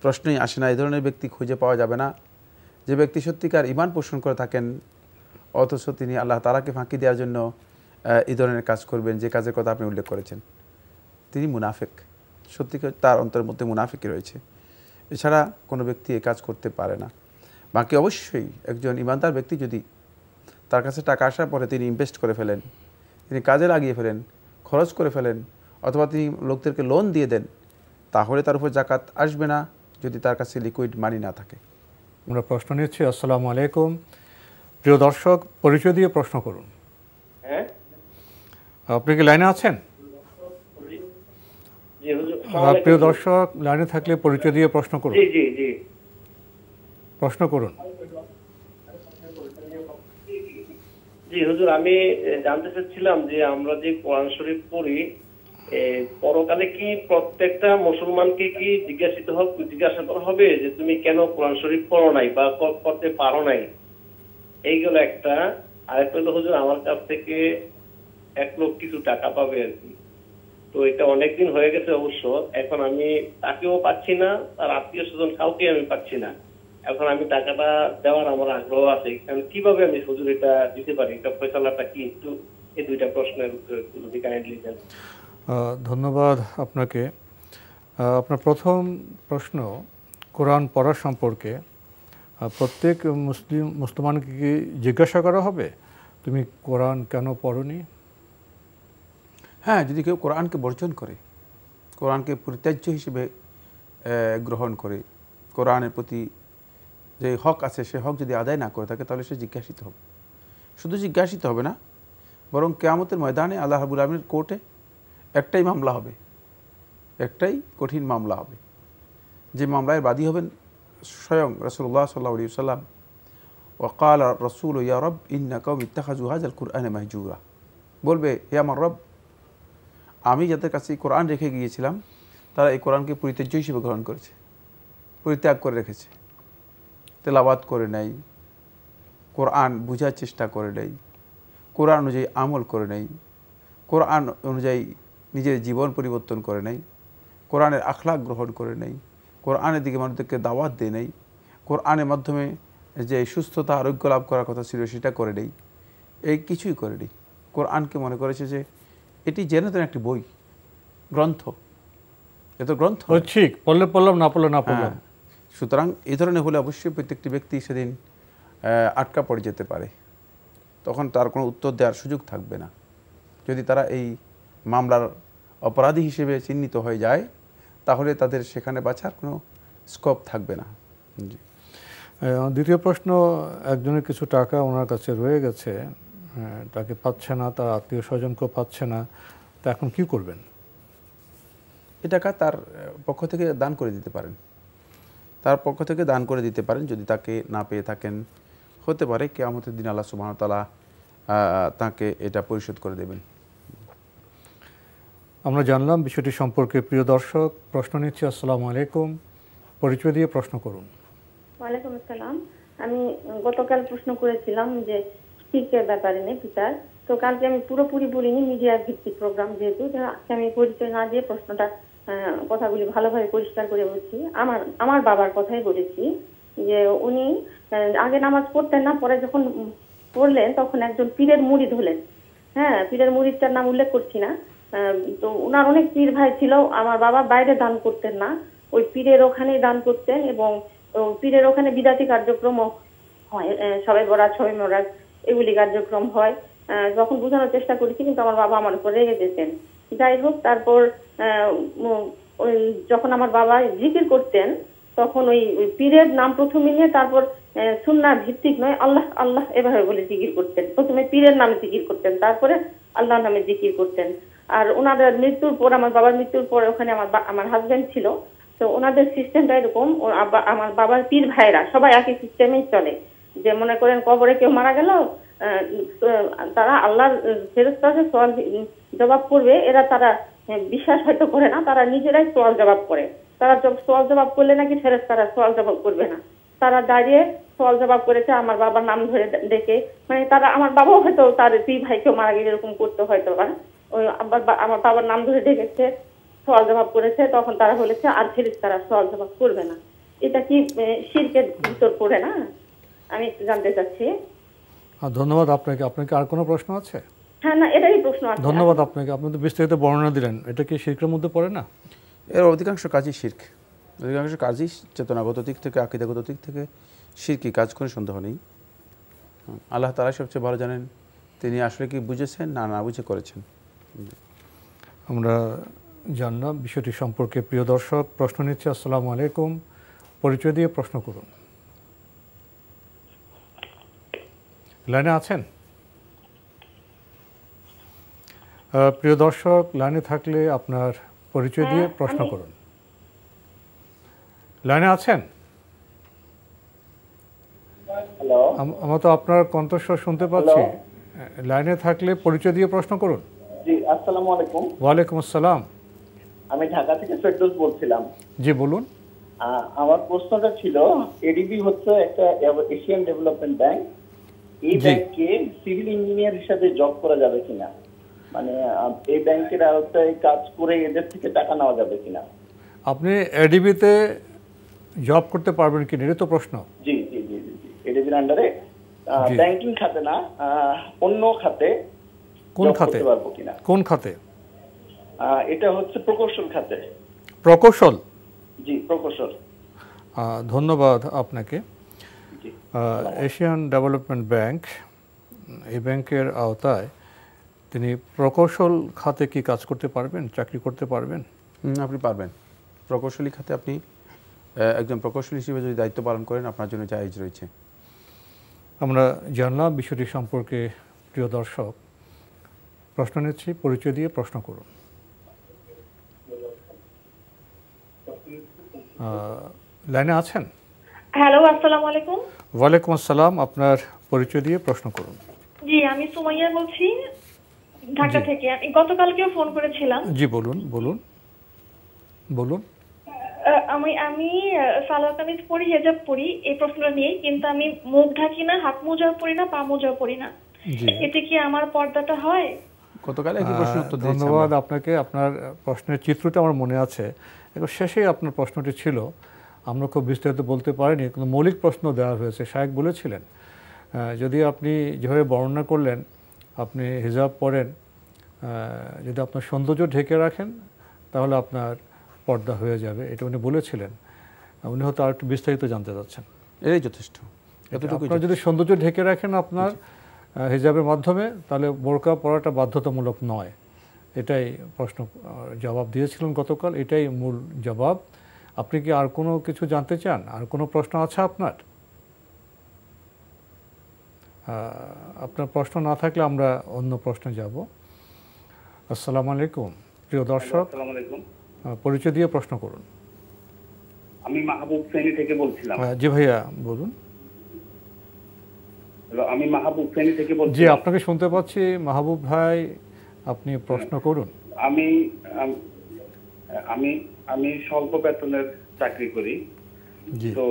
প্রশ্নই আসে না। এই ধরনের ব্যক্তি খুঁজে পাওয়া যাবে না যে ব্যক্তি সত্যিকার ঈমান পোষণ করে থাকেন, অথচ তিনি আল্লাহ তাআলাকে ফাঁকি দেওয়ার জন্য এই ধরনের কাজ করবেন, যে কাজের কথা আপনি উল্লেখ করেছেন। তিনি মুনাফিক, সত্যিকার তার অন্তরের মধ্যে মুনাফিকি রয়েছে, এছাড়া কোনো ব্যক্তি এই কাজ করতে পারে না। বাকি অবশ্যই একজন ইমানদার ব্যক্তি যদি তার কাছে টাকা আসার পরে তিনি ইনভেস্ট করে ফেলেন, তিনি কাজে লাগিয়ে ফেলেন, খরচ করে ফেলেন, অথবা তিনি লোকদেরকে লোন দিয়ে দেন, তাহলে তার উপর জাকাত আসবে না যদি তার কাছে লিকুইড মানি না থাকে। আমরা প্রশ্ন নিচ্ছি। আসসালামু আলাইকুম। প্রিয় দর্শক, পরিচয় দিয়ে প্রশ্ন করুন। হ্যাঁ, আপনি কি লাইনে আছেন? জি হুজুর। প্রিয় দর্শক, লাইনে থাকলে পরিচয় দিয়ে প্রশ্ন করুন। জি জি জি প্রশ্ন করুন। জি হুজুর, আমি জানতে চাচ্ছিলাম যে আমরা যে কোরআন শরীফ পড়ি, পরকালে কি প্রত্যেকটা মুসলমানকে কি জিজ্ঞাসা করা হবে যে তুমি কেন কোরআন শরীফ পড়ো নাই বা পড়তে পারো নাই? এইগুলো একটা। আরেকটা হলো হুজুর, আমার কাছ থেকে এক লোক কিছু টাকা পাবে আর কি। তো এটা অনেকদিন হয়ে গেছে অবশ্য, এখন আমি তাকেও পাচ্ছি না, তার আত্মীয় স্বজন কাউকে আমি পাচ্ছি না। এখন আমি টাকাটা দেওয়ার আমার আগ্রহ আছে, কিভাবে আমি হুজুর এটা দিতে পারি, এটা ফয়সালাটা কি? একটু এই দুইটা প্রশ্নের উত্তর যদি কাইন্ডলি দেন। ধন্যবাদ আপনাকে। আপনার প্রথম প্রশ্ন কোরআন পড়া সম্পর্কে। প্রত্যেক মুসলমানকে কি জিজ্ঞাসা করা হবে তুমি কোরআন কেন পড়োনি? হ্যাঁ, যদি কেউ কোরআনকে বর্জন করে, কোরআনকে পরিত্যাজ্য হিসেবে গ্রহণ করে, কোরআনের প্রতি যে হক আছে সে হক যদি আদায় না করে থাকে, তাহলে সে জিজ্ঞাসিত হবে। শুধু জিজ্ঞাসিত হবে না, বরং কিয়ামতের ময়দানে আল্লাহ রাব্বুল আলামিনের কোর্টে একটাই মামলা হবে, একটাই কঠিন মামলা হবে। যে মামলায় বাদী হবেন স্বয়ং রাসূলুল্লাহ সাল্লাল্লাহু আলাইহি ওয়াসাল্লাম। ওয়াকাল রাসূল ইয়া রব ইন্না কওমি ইত্তাখাযু হাযাল কুরআনা মাহজুরা। বলবে, হে আমার রব, আমি যাদের কাছে কোরআন রেখে গিয়েছিলাম তারা এই কোরআনকে পরিত্যাজ্য হিসেবে গ্রহণ করেছে, পরিত্যাগ করে রেখেছে, তেলাওয়াত করে নেই, কোরআন বোঝার চেষ্টা করে নেই, কোরআন অনুযায়ী আমল করে নেই, কোরআন অনুযায়ী নিজের জীবন পরিবর্তন করে নেই, কোরআনের আখলাক গ্রহণ করে নেই, কোরআনের দিকে মানুষদেরকে দাওয়াত দেয় নেই, কোরআনের মাধ্যমে যে সুস্থতা আরোগ্য লাভ করার কথা ছিল সেটা করে নেই, এই কিছুই করে নেই। কোরআনকে মনে করেছে যে এটি যেন তেন একটি বই, গ্রন্থ, এত গ্রন্থ ঠিক পড়লে পড়লাম, না পড়লে না পড়লাম। সুতরাং এই ধরনের হলে অবশ্যই প্রত্যেকটি ব্যক্তি সেদিন আটকা পড়ে যেতে পারে, তখন তার কোনো উত্তর দেওয়ার সুযোগ থাকবে না। যদি তারা এই মামলার অপরাধী হিসেবে চিহ্নিত হয়ে যায়, তাহলে তাদের সেখানে বাঁচার কোনো স্কোপ থাকবে না। দ্বিতীয় প্রশ্ন, একজনের কিছু টাকা ওনার কাছে রয়ে গেছে, তাকে পাচ্ছে না, তার আত্মীয় স্বজনকেও পাচ্ছে না, তা এখন কি করবেন? এ টাকা তার পক্ষ থেকে দান করে দিতে পারেন, তার পক্ষ থেকে দান করে দিতে পারেন। যদি তাকে না পেয়ে থাকেন, হতে পারে কিয়ামতের দিন আল্লাহ সুবহানাহু ওয়া তাআলা তাকে এটা পরিশোধ করে দেবেন। আমরা জানলাম বিষয়টি সম্পর্কে। প্রিয় দর্শক, প্রশ্ন নিচ্ছি। আসসালামু আলাইকুম। পরিচয় দিয়ে প্রশ্ন করুন। ওয়ালাইকুম আসসালাম। আমি গতকাল প্রশ্ন করেছিলাম যে শিরকের ব্যাপারে নিয়ে পিতার, তো কালকে আমি পুরোপুরি বলিনি, মিডিয়া ভিত্তিক প্রোগ্রাম যেহেতু, আজকে আমি পরিচয় না দিয়ে প্রশ্নটা কথাগুলি ভালোভাবে পরিষ্কার করে বলছি। আমার বাবার কথাই বলেছি যে উনি আগে নামাজ পড়তেন না, পরে যখন পড়লেন তখন একজন পীরের মুরিদ হলেন। হ্যাঁ, পীরের মুরিদটার নাম উল্লেখ করছি না। তো উনার অনেক পীর ভাই ছিল। আমার বাবা বাইরে দান করতেন না, ওই পীরের ওখানেই দান করতেন, এবং পীরের ওখানে বিদাতি কার্যক্রম হয়, সবাই বরাত, সবাই মরাজ, এগুলি কার্যক্রম হয়। যখন বোঝানোর চেষ্টা করেছি, কিন্তু আমার বাবা আমার উপর রেগে যেতেন। যাই হোক, তারপর ওই যখন আমার বাবা জিকির করতেন, তখন ওই পীরের নাম প্রথমে নিয়ে তারপর সুন্নাহ ভিত্তিক নয়, আল্লাহ আল্লাহ এভাবে বলে জিকির করতেন। প্রথমে পীরের নামে জিকির করতেন, তারপরে আল্লাহর নামে জিকির করতেন। আর ওনাদের মৃত্যুর পর, আমার বাবার মৃত্যুর পর ওখানে আমার হাজবেন্ড ছিল। তো ওনাদের সিস্টেমটা এরকম, আমার বাবার পীর ভাইরা সবাই একই সিস্টেমেই চলে, যে মনে করেন কবরে কেউ মারা গেল, তারা আল্লাহর ফেরেশতাদের সওয়াল জবাব করবে, তারা বিশ্বাস হয়তো করে না, তারা নিজেরাই সওয়াল জবাব করে। তারা সওয়াল জবাব করলে নাকি ফেরেশতারা সওয়াল জবাব করবে না, তারা দাঁড়িয়ে সওয়াল জবাব করেছে আমার বাবার নাম ধরে ডেকে। মানে তারা, আমার বাবাও হয়তো তার পীর ভাই কেউ মারা গেলে এরকম করতে হয়তো বা ওই আমার বাবার নাম ধরে ডেকেছে, সওয়াল জবাব করেছে, তখন তারা বলেছে আর ফেরেশতারা সওয়াল জবাব করবে না। এটা কি শিরকের ভিতর পড়ে না? আমি একটু জানতে চাচ্ছি। ধন্যবাদ আপনাকে। আপনাকে আর কোনো প্রশ্ন আছে? হ্যাঁ, না, এটাই প্রশ্ন আছে। ধন্যবাদ আপনাকে। আপনি তো বিস্তারিত বর্ণনা দিলেন। এটা কি শিরকের মধ্যে পড়ে না? এর অধিকাংশ কাজই শিরক, অধিকাংশ কাজই চেতনাগত দিক থেকে, আকীদাগত দিক থেকে শিরকি কাজ করে সন্দেহ নেই। আল্লাহ তাআলা সবচেয়ে ভালো জানেন তিনি আসলে কি বুঝেছেন না না বুঝে করেছেন। আমরা জানলাম বিষয়টি সম্পর্কে। প্রিয় দর্শক, প্রশ্ন নিচ্ছে। আসসালামু আলাইকুম, পরিচয় দিয়ে প্রশ্ন করুন। লাইনে আছেন? প্রিয় দর্শক, লাইনে থাকলে আপনার পরিচয় দিয়ে প্রশ্ন করুন। লাইনে আছেন? আমরা তো আপনার কণ্ঠস্বর শুনতে পাচ্ছি। লাইনে থাকলে পরিচয় দিয়ে প্রশ্ন করুন। জি, আসসালামু আলাইকুম। ওয়ালাইকুম আসসালাম। আমি ঢাকা থেকে ফেরদৌস বলছিলাম। জি বলুন। আমার প্রশ্নটা ছিল, এডিবি হচ্ছে একটা এশিয়ান ডেভেলপমেন্ট ব্যাংক, এই ব্যাংকে সিভিল ইঞ্জিনিয়ার হিসেবে জব করা যাবে কিনা, মানে এই ব্যাংকের আওতায় কাজ করে এদের থেকে টাকা নেওয়া যাবে কিনা? আপনি এডিবিতে জব করতে পারবেন কিনা, এটা তো প্রশ্ন। জি জি জি জি, এডিবির আন্ডারে ব্যাংকিং খাতে না, অন্য খাতে। কোন খাতে? কোন খাতে? এটা হচ্ছে প্রকৌশল খাতে। প্রকৌশল? জি, প্রকৌশল। ধন্যবাদ আপনাকে। এশিয়ান ডেভেলপমেন্ট ব্যাংক, এই ব্যাংকের আওতায় তিনি প্রকৌশল খাতে কি কাজ করতে পারবেন, চাকরি করতে পারবেন? আপনি পারবেন। প্রকৌশলী খাতে আপনি একজন প্রকৌশলী হিসেবে যদি দায়িত্ব পালন করেন আপনার জন্য জায়েজ রয়েছে। আমরা জানলাম বিষয়টি সম্পর্কে। প্রিয় দর্শক, প্রশ্ন নিচ্ছি, পরিচয় দিয়ে প্রশ্ন করুন। লাইনে আছেন? হ্যালো, আসসালামু আলাইকুম। ওয়ালাইকুম আসসালাম, আপনার পরিচয় দিয়ে প্রশ্ন করুন। জি, আমি সুমাইয়া বলছি ঢাকা থেকে। আমি গতকালকেও ফোন করেছিলাম। জি বলুন বলুন বলুন। আমি সালোয়ার কামিজ পরি, হিজাব পরি, এই প্রশ্নটা নিয়ে, কিন্তু আমি মুখ ঢাকি না, হাত মোজাও পরি না, পা মোজাও পরি না। এতে কি আমার পর্দাটা হয়? গতকাল একই প্রশ্ন উত্তর দিয়েছি। ধন্যবাদ আপনাকে। আপনার প্রশ্নের চিত্রটা আমার মনে আছে। এবার শেষেই আপনার প্রশ্নটি ছিল, আমরা খুব বিস্তারিত বলতে পারিনি, কিন্তু মৌলিক প্রশ্ন দেওয়া হয়েছে। শায়েখ বলেছিলেন যদি আপনি যেভাবে বর্ণনা করলেন, আপনি হিজাব পরেন, যদি আপনার সৌন্দর্য ঢেকে রাখেন তাহলে আপনার পর্দা হয়ে যাবে, এটা উনি বলেছিলেন। উনি হয়তো আর একটু বিস্তারিত জানতে চাচ্ছেন। এটাই যথেষ্ট। আপনার যদি সৌন্দর্য ঢেকে রাখেন আপনার হিজাবের মাধ্যমে, তাহলে বোরকা পরাটা বাধ্যতামূলক নয়। এটাই প্রশ্ন জবাব দিয়েছিলেন গতকাল, এটাই মূল জবাব। আপনি কি আর কোনো কিছু জানতে চান? আর কোনো প্রশ্ন আছে আপনার? আপনার প্রশ্ন না থাকলে আমরা অন্য প্রশ্নে যাব। আসসালামু আলাইকুম, প্রিয় দর্শক। আসসালামু আলাইকুম। পরিচয় দিয়ে প্রশ্ন করুন। আমি মাহবুব ফেনী থেকে বলছিলাম। জি ভাইয়া বলুন। আমি মাহবুব ফেনী থেকে বলছি। জি, আপনাকে শুনতে পাচ্ছি মাহবুব ভাই, আপনি প্রশ্ন করুন। আমি আমি আমি স্বল্প বেতনের চাকরি করি, তো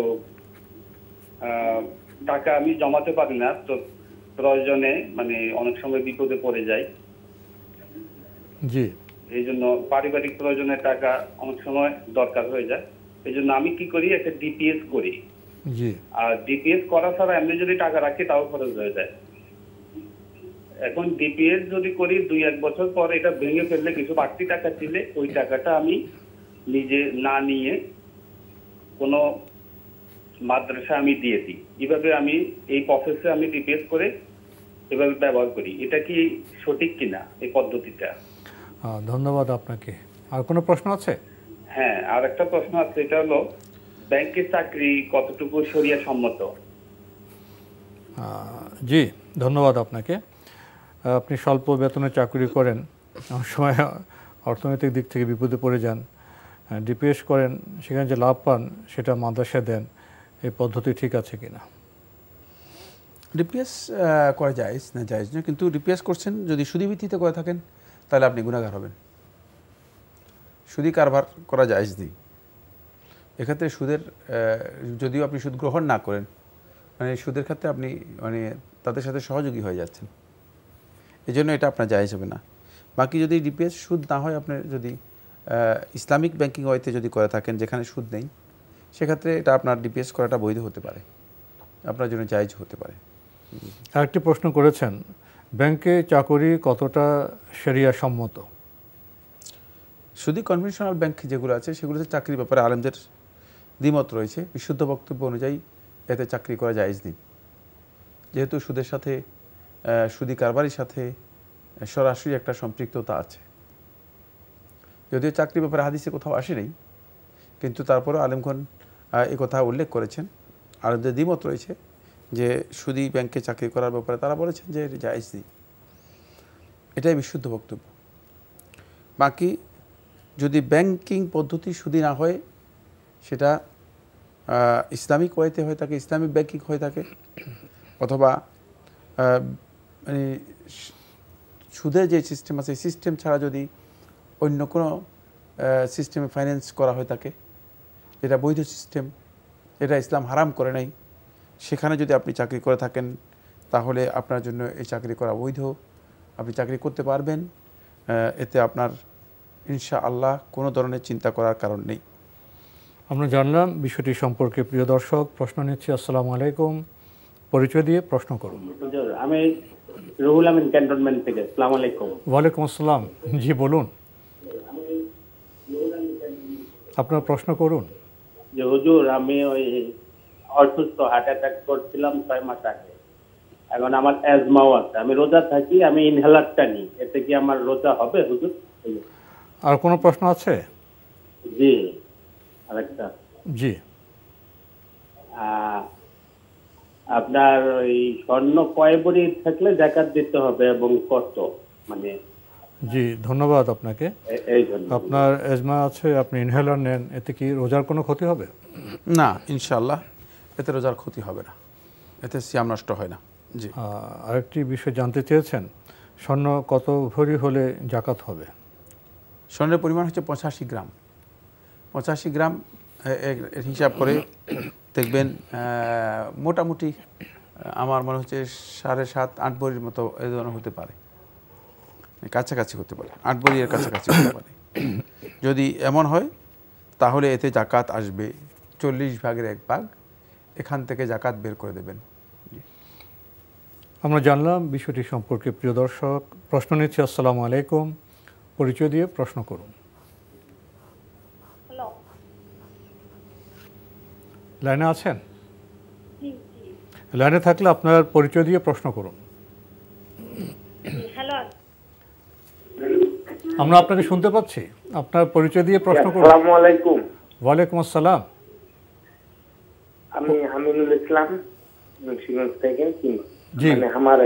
টাকা আমি জমাতে পারি না, তো প্রয়োজনে মানে অনেক সময় বিপদে পড়ে যাই। জি, এই জন্য পারিবারিক প্রয়োজনে টাকা অনেক সময় দরকার হয়ে যায়। এই জন্য আমি কি করি, একটা ডিপিএস করি। জি, আর ডিপিএস করা ছাড়া এমনি যদি টাকা রাখি তাও খরচ হয়ে যায়। এখন ডিপিএস যদি করি 2-1 বছর পর এটা ভেঙে ফেললে কিছু বাড়তি টাকা দিলে ওই টাকাটা আমি নিজে না নিয়ে কোনো মাদ্রাসা আমি দিয়ে দিই। এভাবে আমি এই প্রসেসে আমি ডিপিএস করে এভাবে ব্যবহার করি। এটা কি সঠিক কিনা এই পদ্ধতিটা? ধন্যবাদ আপনাকে। আর কোনো প্রশ্ন আছে? হ্যাঁ, আর একটা প্রশ্ন আছে, এটা হলো ব্যাংকের চাকরি কতটুকু শরিয়া সম্মত? জি, ধন্যবাদ আপনাকে। আপনি স্বল্প বেতনে চাকরি করেন, অনেক সময় অর্থনৈতিক দিক থেকে বিপদে পড়ে যান, ডিপিএস করেন, সেখানে যে লাভ পান সেটা মাদ্রাসায় দেন, এই পদ্ধতি ঠিক আছে কিনা? ডিপিএস করা জায়েজ না জায়েজ না, কিন্তু ডিপিএস করছেন যদি সুদী ভিত্তিতে করে থাকেন তাহলে আপনি গুনাহগার হবেন। সুদী কারবার করা জায়েজ নেই। এক্ষেত্রে সুদের যদিও আপনি সুদ গ্রহণ না করেন, মানে সুদের ক্ষেত্রে আপনি মানে তাদের সাথে সহযোগী হয়ে যাচ্ছেন, এই জন্য এটা আপনার জায়েজ হবে না। বাকি যদি ডিপিএস সুদ না হয়, আপনার যদি ইসলামিক ব্যাংকিং ওয়েতে যদি করে থাকেন যেখানে সুদ নেই, সেক্ষেত্রে এটা আপনার ডিপিএস করাটা বৈধ হতে পারে, আপনার জন্য জায়েজ হতে পারে। আরেকটি প্রশ্ন করেছেন, ব্যাংকে চাকরি কতটা শরিয়া সম্মত? শুধু কনভেনশনাল ব্যাংক যেগুলো আছে সেগুলোতে চাকরির ব্যাপারে আলেমদের দ্বিমত রয়েছে। বিশুদ্ধ বক্তব্য অনুযায়ী এতে চাকরি করা জায়েজ নেই, যেহেতু সুদের সাথে সুদি কারবারির সাথে সরাসরি একটা সম্পৃক্ততা আছে। যদিও চাকরির ব্যাপারে হাদিসে কোথাও আসে নেই, কিন্তু তারপরেও আলেমগণ এই কথা উল্লেখ করেছেন। আর যে দ্বিমত রয়েছে যে সুদি ব্যাংকে চাকরি করার ব্যাপারে, তারা বলেছেন যে এটা জায়েজ নেই, এটাই বিশুদ্ধ বক্তব্য। বাকি যদি ব্যাংকিং পদ্ধতি সুদি না হয়, সেটা ইসলামিক ওয়েতে হয়ে থাকে, ইসলামিক ব্যাংকিং হয়ে থাকে, অথবা মানে সুদের যে সিস্টেম আছে সিস্টেম ছাড়া যদি অন্য কোনো সিস্টেমে ফাইন্যান্স করা হয়ে থাকে, এটা বৈধ সিস্টেম, এটা ইসলাম হারাম করে নাই, সেখানে যদি আপনি চাকরি করে থাকেন তাহলে আপনার জন্য এই চাকরি করা বৈধ, আপনি চাকরি করতে পারবেন, এতে আপনার ইনশাআল্লাহ কোনো ধরনের চিন্তা করার কারণ নেই। আমরা জানলাম বিষয়টি সম্পর্কে। প্রিয় দর্শক, প্রশ্ন নিচ্ছি। আসসালামু আলাইকুম, পরিচয় দিয়ে প্রশ্ন করুন। আমি রুহুল আমিন ক্যান্টনমেন্ট থেকে। আসসালামু আলাইকুম। ওয়ালাইকুম আসসালাম। জি বলুন, আপনার প্রশ্ন করুন। যে হুজুর, আমি ওই অসুস্থ, হার্ট অ্যাটাক করছিলাম 6 মাস আগে। এখন আমার অ্যাজমাও আছে, আমি রোজা থাকি, আমি ইনহেলারটা নিই, এতে কি আমার রোজা হবে হুজুর? আর কোনো প্রশ্ন আছে? জি আরেকটা। জি, আপনার ওই স্বর্ণ কয় ভরি থাকলে যাকাত দিতে হবে এবং কত? মানে জি ধন্যবাদ আপনাকে। এই জন্য আপনার এজমা আছে, আপনি ইনহেলার নেন, এতে কি রোজার কোনো ক্ষতি হবে? না, ইনশাআল্লাহ এতে রোজার ক্ষতি হবে না, এতে সিয়াম নষ্ট হয় না। জি, আরেকটি বিষয় জানতে চেয়েছেন, স্বর্ণ কত ভরি হলে জাকাত হবে? স্বর্ণের পরিমাণ হচ্ছে 85 গ্রাম। 85 গ্রাম হিসাব করে দেখবেন মোটামুটি আমার মনে হচ্ছে 7.5-8 ভরির মতো এই ধরনের হতে পারে, কাছাকাছি হতে পারে, 8 ভরি এর কাছাকাছি হতে পারে। যদি এমন হয় তাহলে এতে জাকাত আসবে 40 ভাগের 1 ভাগ, এখান থেকে জাকাত বের করে দেবেন। আমরা জানলাম বিষয়টি সম্পর্কে। প্রিয় দর্শক, প্রশ্ন নিচ্ছি। আসসালামু আলাইকুম, পরিচয় দিয়ে প্রশ্ন করুন। লাইনে আছেন? লাইনে থাকলে আপনার পরিচয় দিয়ে প্রশ্ন করুন। আমরা আপনাকে শুনতে পাচ্ছি, আপনার পরিচয় দিয়ে প্রশ্ন করুন। আসসালামু আলাইকুম। ওয়ালাইকুম আসসালাম। আমি আমিনুল ইসলাম মুন্সিগঞ্জ থেকে। জি, মানে আমার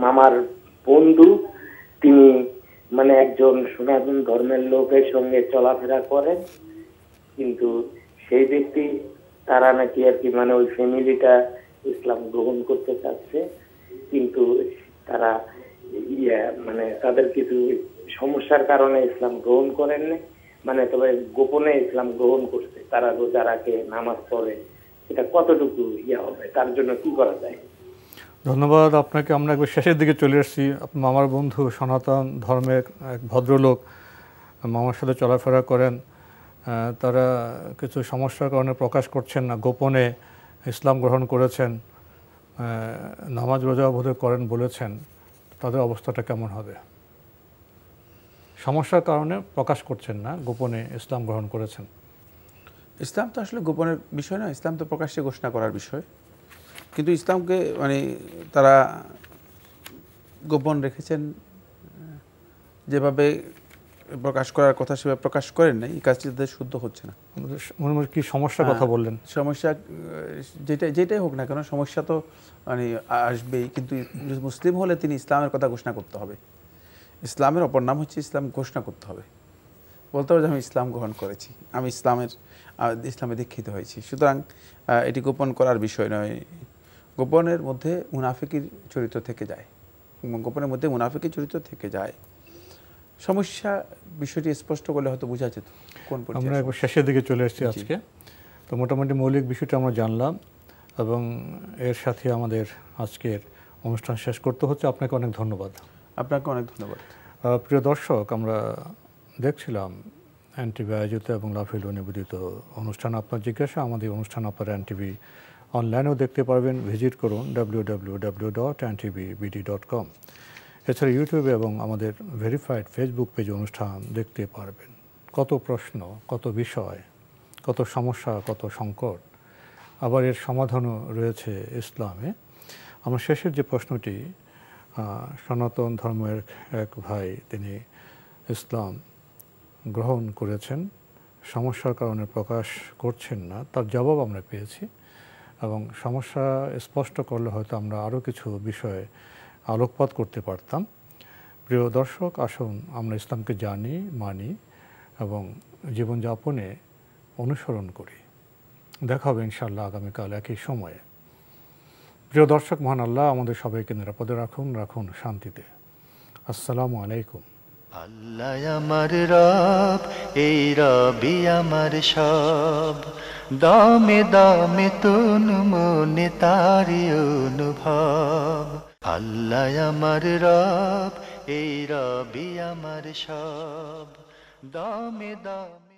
মামার বন্ধু, তিনি মানে একজন সনাতন ধর্মের লোকের সঙ্গে চলাফেরা করেন, কিন্তু সেই ব্যক্তি তারা নাকি আর কি মানে ওই ফ্যামিলিটা ইসলাম গ্রহণ করতে চাচ্ছে, কিন্তু তারা মানে তাদের কিছু সমস্যার কারণে ইসলাম গ্রহণ করেননি, মানে তবে গোপনে ইসলাম গ্রহণ করছে, তারা রোজা রাখে, নামাজ পড়ে, এটা কতটুকু হবে, তার জন্য কি করা যায়? ধন্যবাদ আপনাকে। আমরা একবার শেষের দিকে চলে এসেছি। মামার বন্ধু সনাতন ধর্মের এক ভদ্রলোক, মামার সাথে চলাফেরা করেন, তারা কিছু সমস্যার কারণে প্রকাশ করছেন না, গোপনে ইসলাম গ্রহণ করেছেন, নামাজ রোজা বোধহয় করেন বলেছেন, তাদের অবস্থাটা কেমন হবে? সমস্যার কারণে প্রকাশ করছেন না, গোপনে ইসলাম গ্রহণ করেছেন। ইসলাম তো আসলে গোপনের বিষয় না, ইসলাম তো প্রকাশ্যে ঘোষণা করার বিষয়, কিন্তু ইসলামকে মানে তারা গোপন রেখেছেন, যেভাবে প্রকাশ করার কথা সেভাবে প্রকাশ করেন নাই, এই কাজটি তাদের শুদ্ধ হচ্ছে না। মনে মনে কি সমস্যার কথা বললেন? সমস্যা যেটাই হোক না কেন, সমস্যা তো মানে আসবেই, কিন্তু মুসলিম হলে তিনি ইসলামের কথা ঘোষণা করতে হবে। ইসলামের অপর নাম হচ্ছে ইসলাম ঘোষণা করতে হবে, বলতে হবে যে আমি ইসলাম গ্রহণ করেছি, আমি ইসলামে দীক্ষিত হয়েছি। সুতরাং এটি গোপন করার বিষয় নয়। গোপনের মধ্যে মুনাফিকের চরিত্র থেকে যায়, গোপনের মধ্যে মুনাফিকের চরিত্র থেকে যায়। সমস্যা বিষয়টি স্পষ্ট করলে হয়তো বোঝা যেত কোন পর্যায়ে। আমরা একবার শেষের দিকে চলে এসেছি আজকে, তো মোটামুটি মৌলিক বিষয়টা আমরা জানলাম, এবং এর সাথে আমাদের আজকের অনুষ্ঠান শেষ করতে হচ্ছে। আপনাকে অনেক ধন্যবাদ। আপনাকে অনেক ধন্যবাদ। প্রিয় দর্শক, আমরা দেখছিলাম এনটিভি আয়োজিত এবং লাফিল নিবেদিত অনুষ্ঠান আপনার জিজ্ঞাসা। আমাদের অনুষ্ঠান আপনারা এনটিভি অনলাইনেও দেখতে পারবেন, ভিজিট করুন www.ntvbd.com। এছাড়া ইউটিউবে এবং আমাদের ভেরিফাইড ফেসবুক পেজে অনুষ্ঠান দেখতে পারবেন। কত প্রশ্ন, কত বিষয়, কত সমস্যা, কত সংকট, আবার এর সমাধানও রয়েছে ইসলামে। আমার শেষের যে প্রশ্নটি, সনাতন ধর্মের এক ভাই তিনি ইসলাম গ্রহণ করেছেন, সমস্যার কারণে প্রকাশ করছেন না, তার জবাব আমরা পেয়েছি এবং সমস্যা স্পষ্ট করলে হয়তো আমরা আরও কিছু বিষয়ে আলোকপাত করতে পারতাম। প্রিয় দর্শক, আসুন আমরা ইসলামকে জানি, মানি এবং জীবনযাপনে অনুসরণ করি। দেখা হবে ইনশাআল্লাহ আগামীকাল একই সময়ে। প্রিয় দর্শক, মহান আল্লাহ আমাদের সবাইকে নিরাপদে রাখুন, রাখুন শান্তিতে। আসসালামু আলাইকুম। আল্লাহ আমার রব, এই রবি আমার সব, দামে দামে তুন মনে তারি অনুভব। আল্লাহ আমার রব, এই রবি আমার সব, দামে দামে